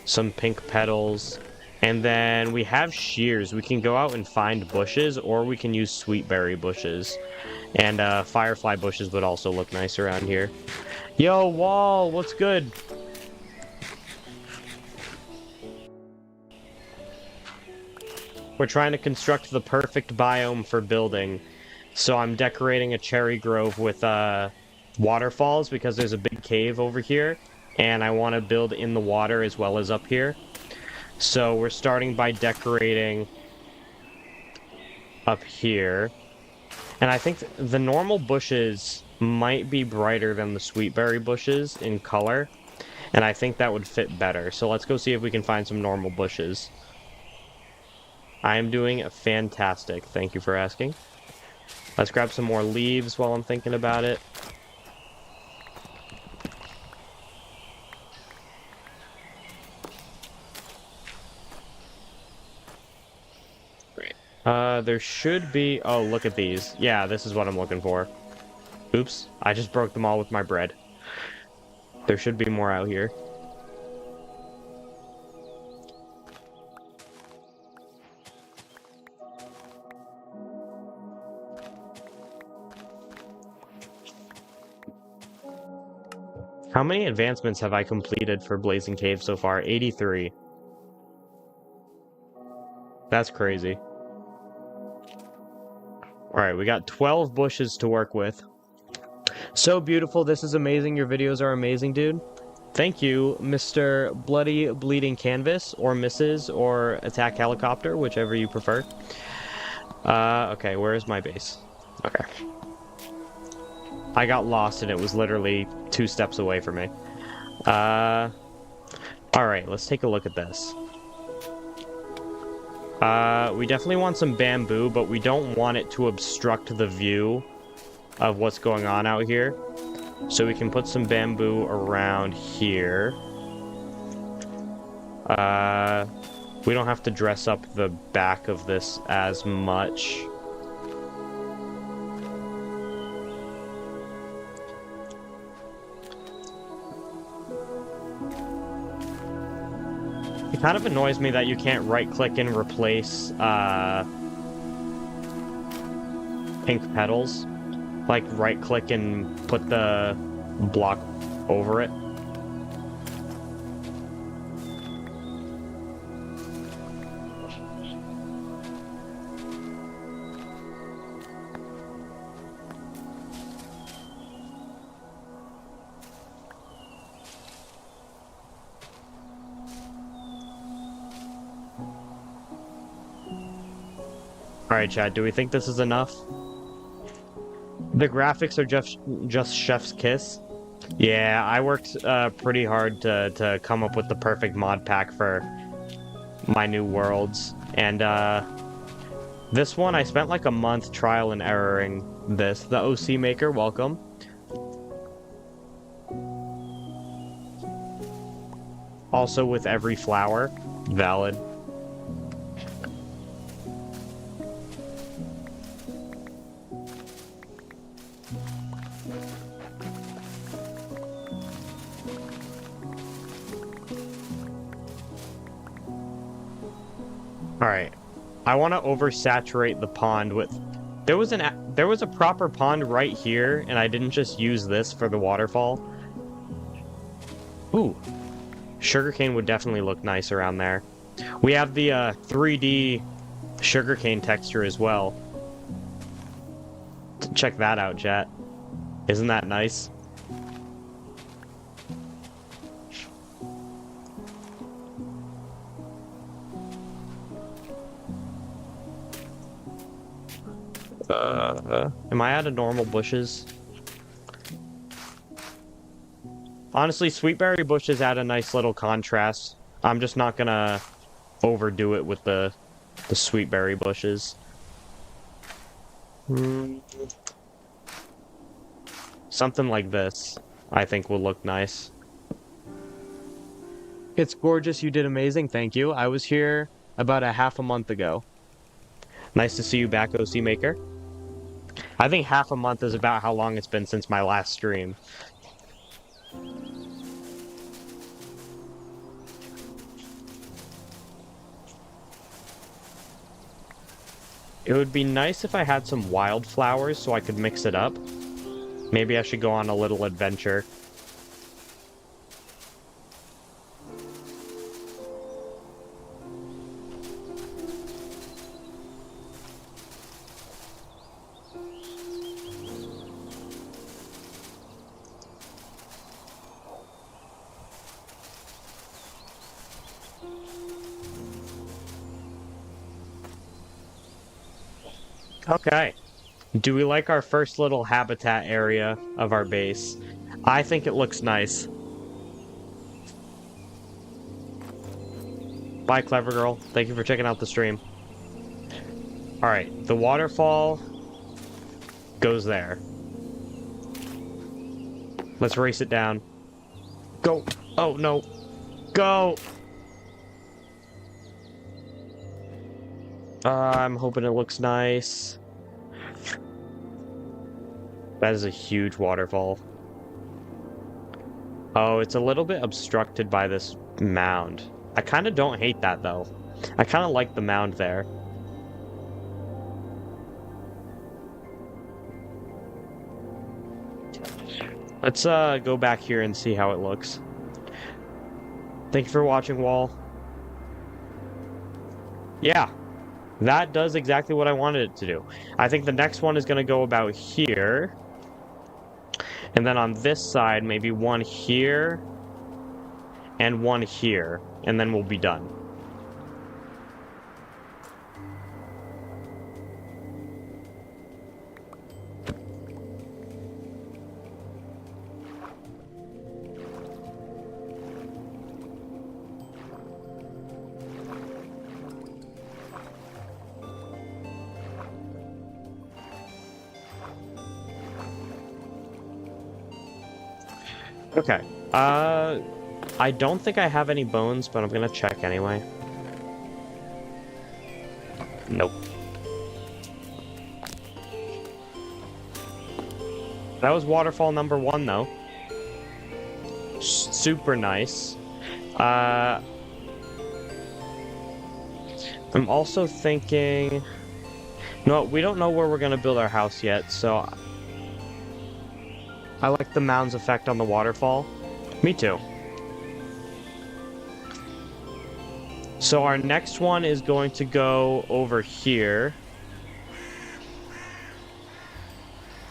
Some pink petals. And then we have shears. We can go out and find bushes, or we can use sweetberry bushes. And firefly bushes would also look nice around here. Yo, Wall, what's good? We're trying to construct the perfect biome for building. So I'm decorating a cherry grove with waterfalls because there's a big cave over here. And I want to build in the water as well as up here. So we're starting by decorating up here. And I think the normal bushes might be brighter than the sweetberry bushes in color. And I think that would fit better. So let's go see if we can find some normal bushes. I am doing fantastic. Thank you for asking. Let's grab some more leaves while I'm thinking about it. There should be... Oh, look at these. Yeah, this is what I'm looking for. Oops, I just broke them all with my bread. There should be more out here. How many advancements have I completed for Blazing Cave so far? 83. That's crazy. Alright, we got 12 bushes to work with. So beautiful, this is amazing, your videos are amazing, dude. Thank you, Mr. Bloody Bleeding Canvas, or Mrs., or Attack Helicopter, whichever you prefer. Okay, where is my base? Okay. I got lost and it was literally 2 steps away from me. Alright, let's take a look at this. We definitely want some bamboo, but we don't want it to obstruct the view of what's going on out here. So we can put some bamboo around here. We don't have to dress up the back of this as much. It kind of annoys me that you can't right-click and replace pink petals. Like, right-click and put the block over it. Alright, Chad, do we think this is enough? The graphics are just chef's kiss. Yeah, I worked pretty hard to come up with the perfect mod pack for my new worlds. And this one, I spent like a month trial and erroring this. The OC Maker, welcome. Also with every flower, valid. All right, I want to oversaturate the pond with. There was a proper pond right here, and I didn't just use this for the waterfall. Ooh, sugarcane would definitely look nice around there. We have the 3D sugarcane texture as well. Check that out, chat. Isn't that nice? Am I out of normal bushes? Honestly, sweetberry bushes add a nice little contrast. I'm just not gonna overdo it with the sweetberry bushes. Something like this, I think, will look nice. It's gorgeous. You did amazing. Thank you. I was here about a half a month ago. Nice to see you back, OC Maker. I think half a month is about how long it's been since my last stream. It would be nice if I had some wildflowers so I could mix it up. Maybe I should go on a little adventure. Okay. Do we like our first little habitat area of our base? I think it looks nice. Bye, Clever Girl. Thank you for checking out the stream. Alright, the waterfall goes there. Let's race it down. Go! Oh, no. Go! I'm hoping it looks nice. That is a huge waterfall. Oh, it's a little bit obstructed by this mound. I kind of don't hate that, though. I kind of like the mound there. Let's go back here and see how it looks. Thank you for watching, Wall. Yeah, that does exactly what I wanted it to do. I think the next one is going to go about here. And then on this side, maybe one here and one here. And then we'll be done. Okay. I don't think I have any bones, but I'm gonna check anyway. Nope. That was waterfall number 1, though. Super nice. I'm also thinking... No, we don't know where we're gonna build our house yet, so... I like the mound's effect on the waterfall. Me too. So our next one is going to go over here.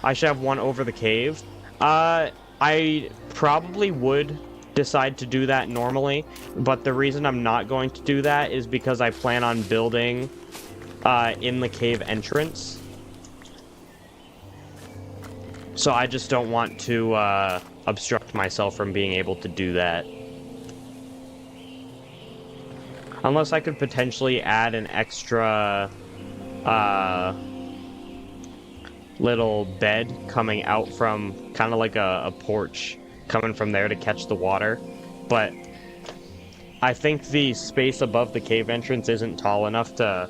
I should have one over the cave. I probably would decide to do that normally, but the reason I'm not going to do that is because I plan on building in the cave entrance. So I just don't want to obstruct myself from being able to do that. Unless I could potentially add an extra little bed coming out from kind of like a porch coming from there to catch the water. But I think the space above the cave entrance isn't tall enough to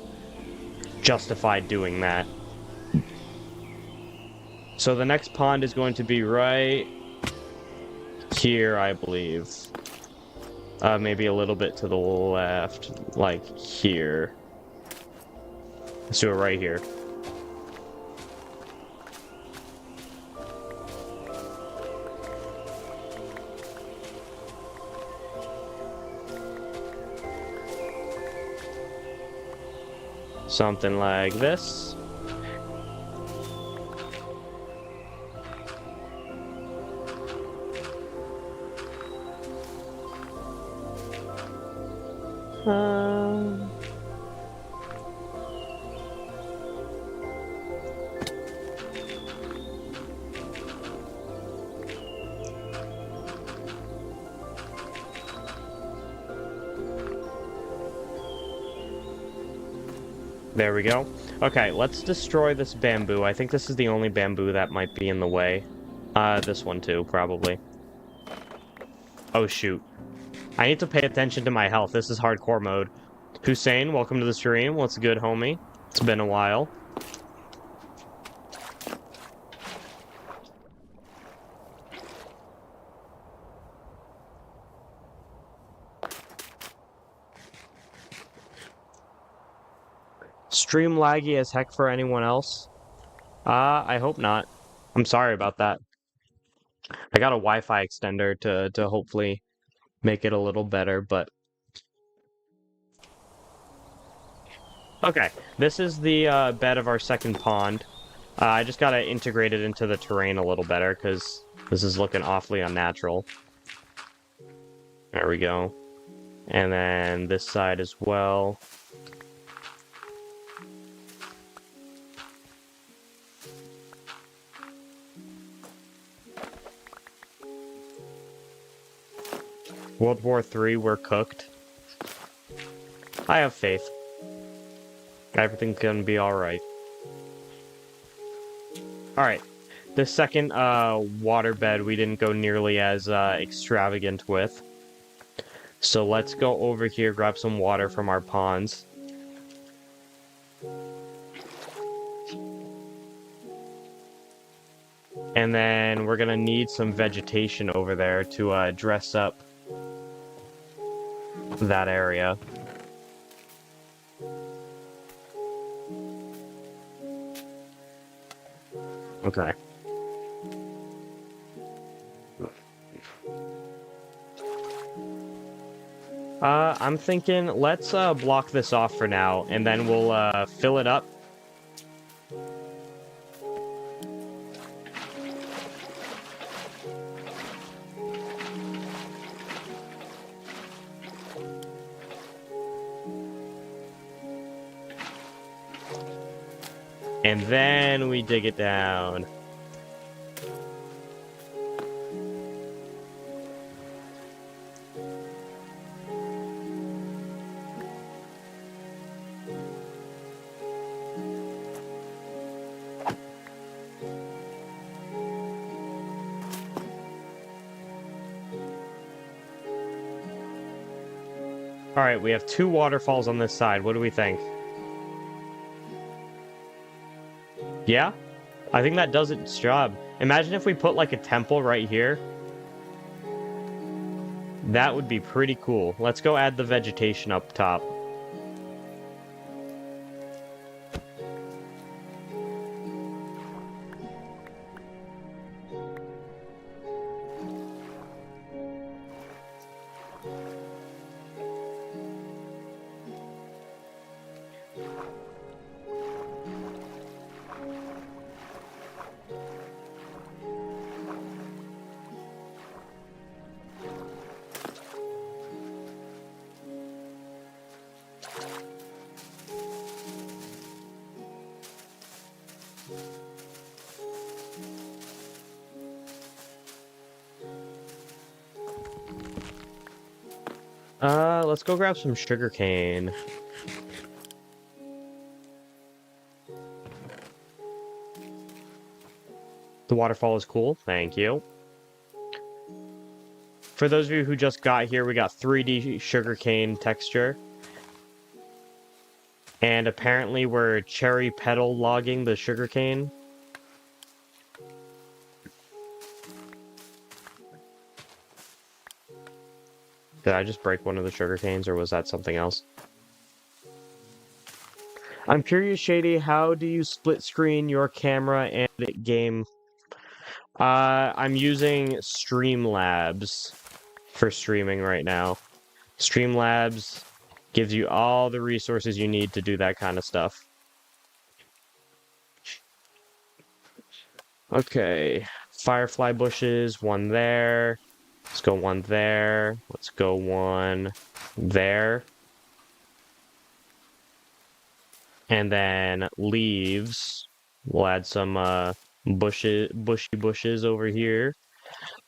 justify doing that. So the next pond is going to be right here, I believe. Maybe a little bit to the left, like here. Let's do it right here. Something like this. There we go. Okay, let's destroy this bamboo. I think this is the only bamboo that might be in the way. This one too, probably. Oh, shoot. I need to pay attention to my health. This is hardcore mode. Hussein, welcome to the stream. What's good, homie? It's been a while. Stream laggy as heck for anyone else? I hope not. I'm sorry about that. I got a Wi-Fi extender to hopefully make it a little better, but... Okay, this is the bed of our second pond. I just gotta integrate it into the terrain a little better, because this is looking awfully unnatural. There we go. And then this side as well. World War III, we're cooked. I have faith. Everything's gonna be alright. Alright. The second waterbed we didn't go nearly as extravagant with. So let's go over here, grab some water from our ponds. And then we're gonna need some vegetation over there to dress up that area. Okay. I'm thinking let's block this off for now, and then we'll fill it up. And then we dig it down. Alright, we have 2 waterfalls on this side. What do we think? Yeah? I think that does its job. Imagine if we put like a temple right here. That would be pretty cool. Let's go add the vegetation up top. Let's go grab some sugarcane. The waterfall is cool. Thank you. For those of you who just got here, we got 3D sugarcane texture. And apparently we're cherry petal logging the sugarcane. Did I just break one of the sugar canes, or was that something else? I'm curious, Shady, how do you split screen your camera and game? I'm using Streamlabs for streaming right now. Streamlabs gives you all the resources you need to do that kind of stuff. Okay, firefly bushes, one there. Let's go one there. Let's go one there. And then leaves. We'll add some bushy bushes over here.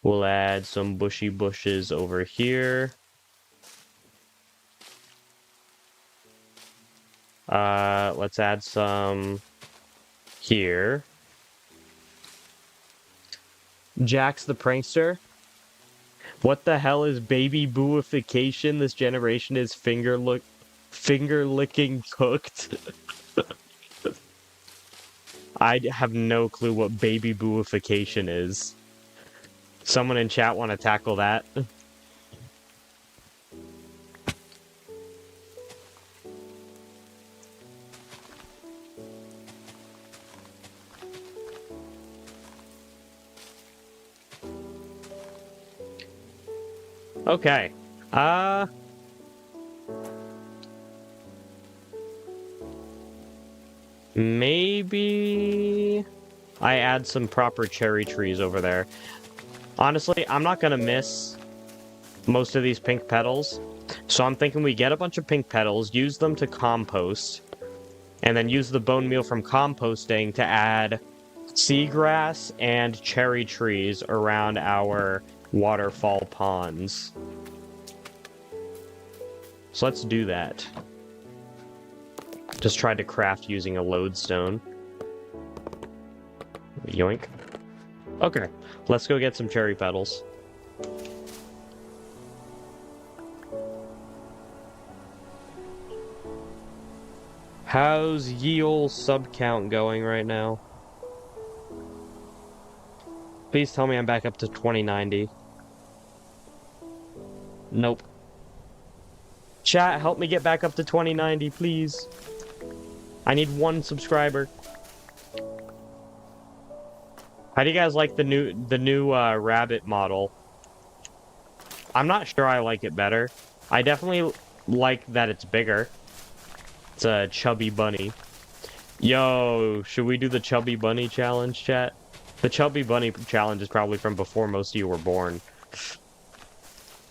We'll add some bushy bushes over here. Let's add some here. Jax the prankster. What the hell is baby booification? This generation is finger licking cooked. I have no clue what baby booification is. Someone in chat want to tackle that? Okay. Maybe I add some proper cherry trees over there. Honestly, I'm not gonna miss most of these pink petals. So I'm thinking we get a bunch of pink petals, use them to compost, and then use the bone meal from composting to add seagrass and cherry trees around our waterfall ponds. So let's do that. Just tried to craft using a lodestone. Yoink. Okay, let's go get some cherry petals. How's ye ol' sub count going right now? Please tell me I'm back up to 2090. Nope. Chat, help me get back up to 2090, please. I need 1 subscriber. How do you guys like the new rabbit model? I'm not sure I like it better. I definitely like that it's bigger. It's a chubby bunny. Yo, should we do the chubby bunny challenge, chat? The chubby bunny challenge is probably from before most of you were born.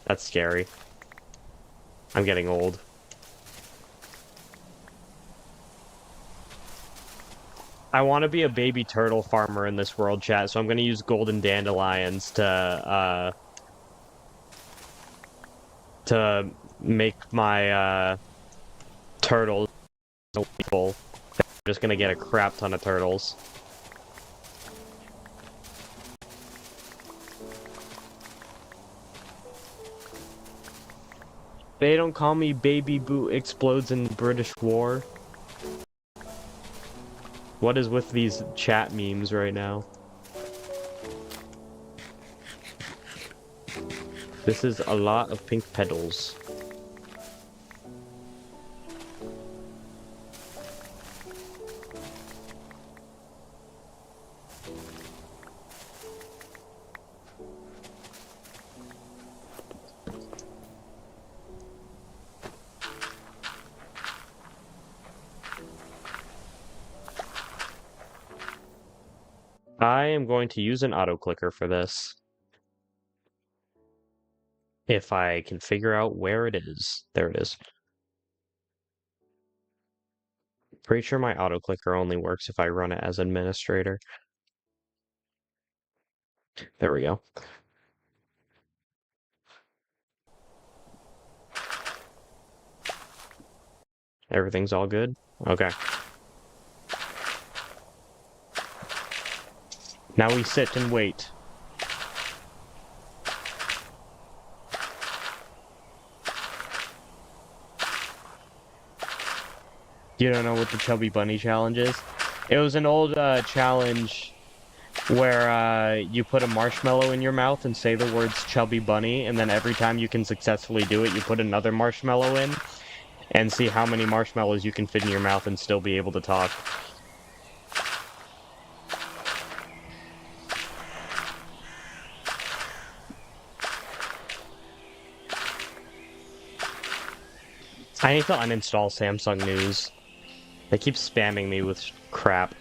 That's scary. I'm getting old. I want to be a baby turtle farmer in this world, chat, so I'm going to use golden dandelions to make my turtles illegal. I'm just going to get a crap ton of turtles. They don't call me Baby Boo explodes in British War. What is with these chat memes right now? This is a lot of pink petals. I am going to use an auto clicker for this. If I can figure out where it is. There it is. Pretty sure my auto clicker only works if I run it as administrator. There we go. Everything's all good? Okay. Now we sit and wait. You don't know what the Chubby Bunny challenge is? It was an old challenge where you put a marshmallow in your mouth and say the words Chubby Bunny, and then every time you can successfully do it, you put another marshmallow in and see how many marshmallows you can fit in your mouth and still be able to talk. I need to uninstall Samsung News. They keep spamming me with crap.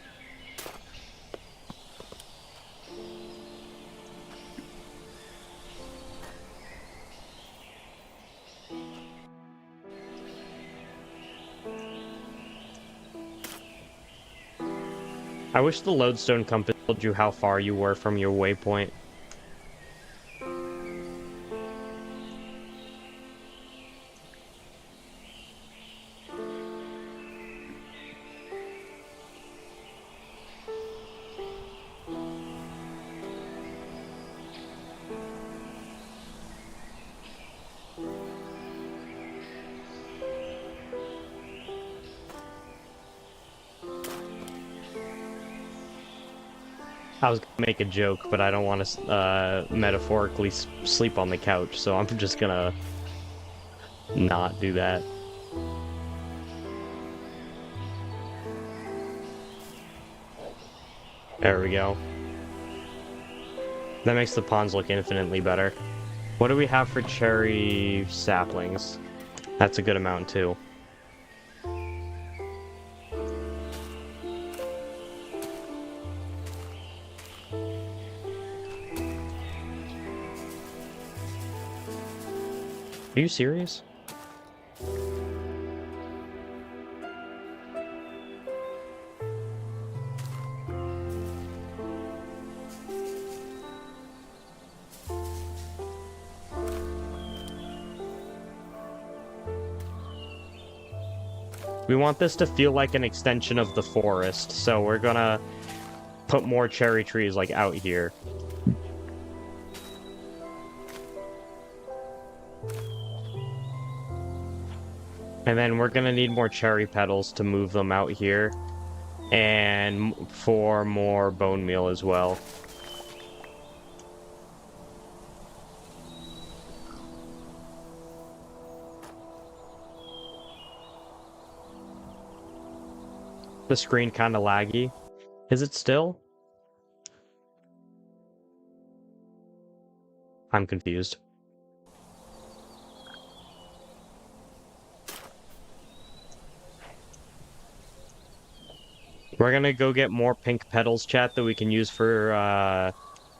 I wish the lodestone compass told you how far you were from your waypoint. I was gonna make a joke, but I don't want to metaphorically sleep on the couch, so I'm just gonna not do that. There we go. That makes the ponds look infinitely better. What do we have for cherry saplings? That's a good amount too. Are you serious? We want this to feel like an extension of the forest, so we're gonna put more cherry trees like out here. And then we're gonna need more cherry petals to move them out here. And for more bone meal as well. The screen kinda laggy. Is it still? I'm confused. We're gonna go get more pink petals, chat, that we can use for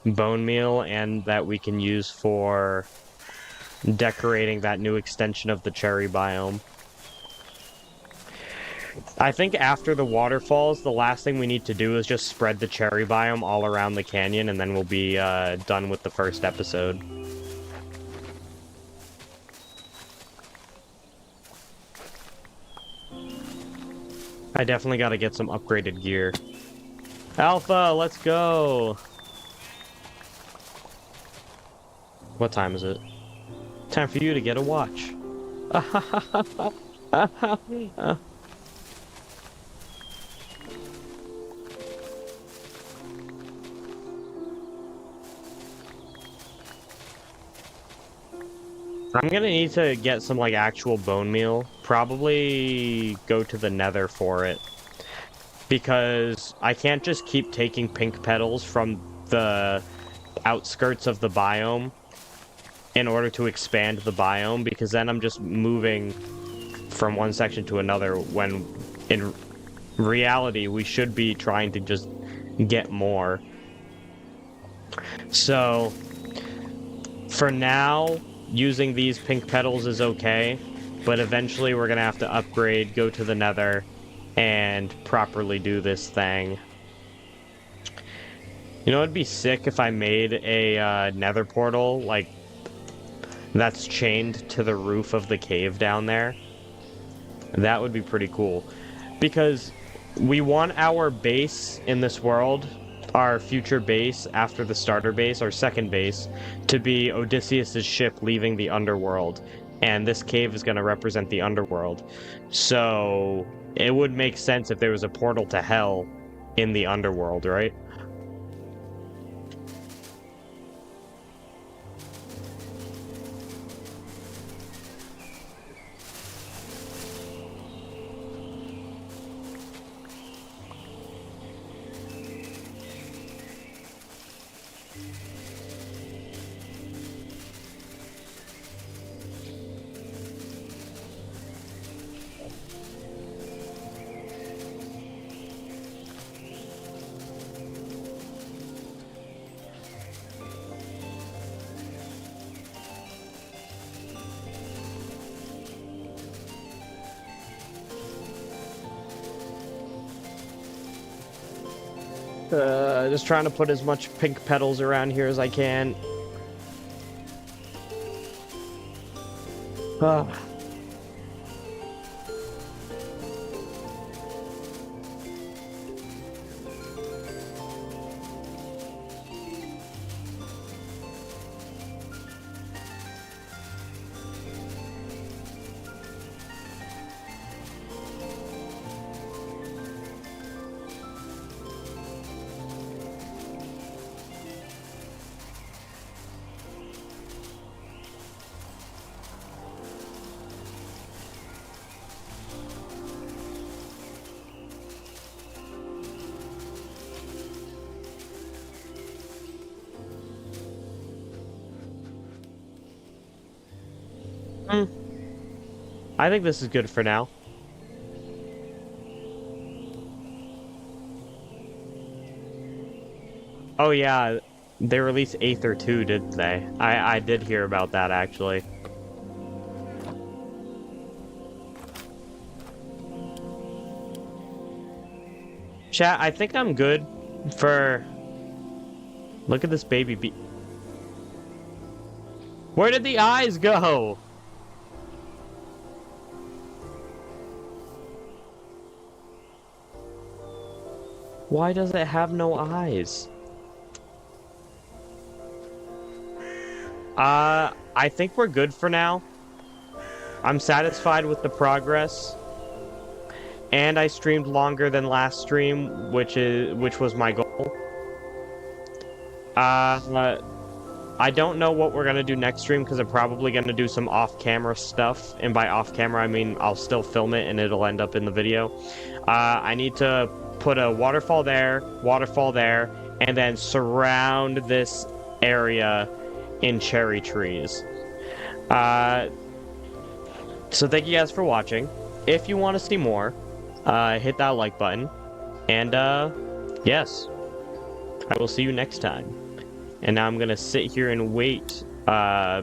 bone meal and that we can use for decorating that new extension of the cherry biome. I think after the waterfalls, the last thing we need to do is just spread the cherry biome all around the canyon, and then we'll be done with the first episode. I definitely gotta get some upgraded gear. Alpha, let's go! What time is it? Time for you to get a watch. I'm gonna need to get some, like, actual bone meal. Probably go to the nether for it. Because I can't just keep taking pink petals from the outskirts of the biome in order to expand the biome, because then I'm just moving from one section to another when in reality we should be trying to just get more. So, for now, using these pink petals is okay, but eventually we're gonna have to upgrade, go to the nether, and properly do this thing. You know, it'd be sick if I made a nether portal, like, that's chained to the roof of the cave down there. That would be pretty cool. Because we want our base in this world, our future base after the starter base, our second base, to be Odysseus's ship leaving the underworld. And this cave is going to represent the underworld. So it would make sense if there was a portal to hell in the underworld, right? Just trying to put as much pink petals around here as I can. Ah. I think this is good for now. Oh yeah, they released Aether 2, didn't they? I did hear about that actually. Chat, I think I'm good for... Look at this baby bee. Where did the eyes go? Why does it have no eyes? I think we're good for now. I'm satisfied with the progress. And I streamed longer than last stream, which was my goal. I don't know what we're gonna do next stream because I'm probably gonna do some off-camera stuff, and by off-camera I mean I'll still film it and it'll end up in the video. I need to put a waterfall there, and then surround this area in cherry trees. So thank you guys for watching. If you want to see more, hit that like button, and yes, I will see you next time. And now I'm gonna sit here and wait,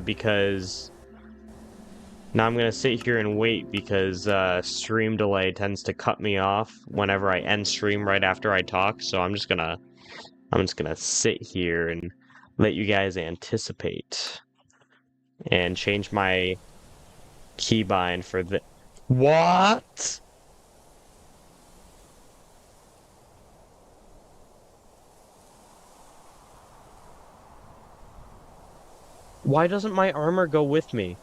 because stream delay tends to cut me off whenever I end stream right after I talk. So I'm just gonna sit here and let you guys anticipate, and change my keybind for the... What? Why doesn't my armor go with me?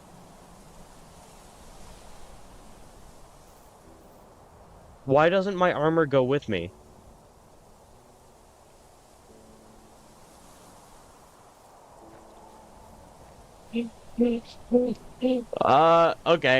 Why doesn't my armor go with me? Okay.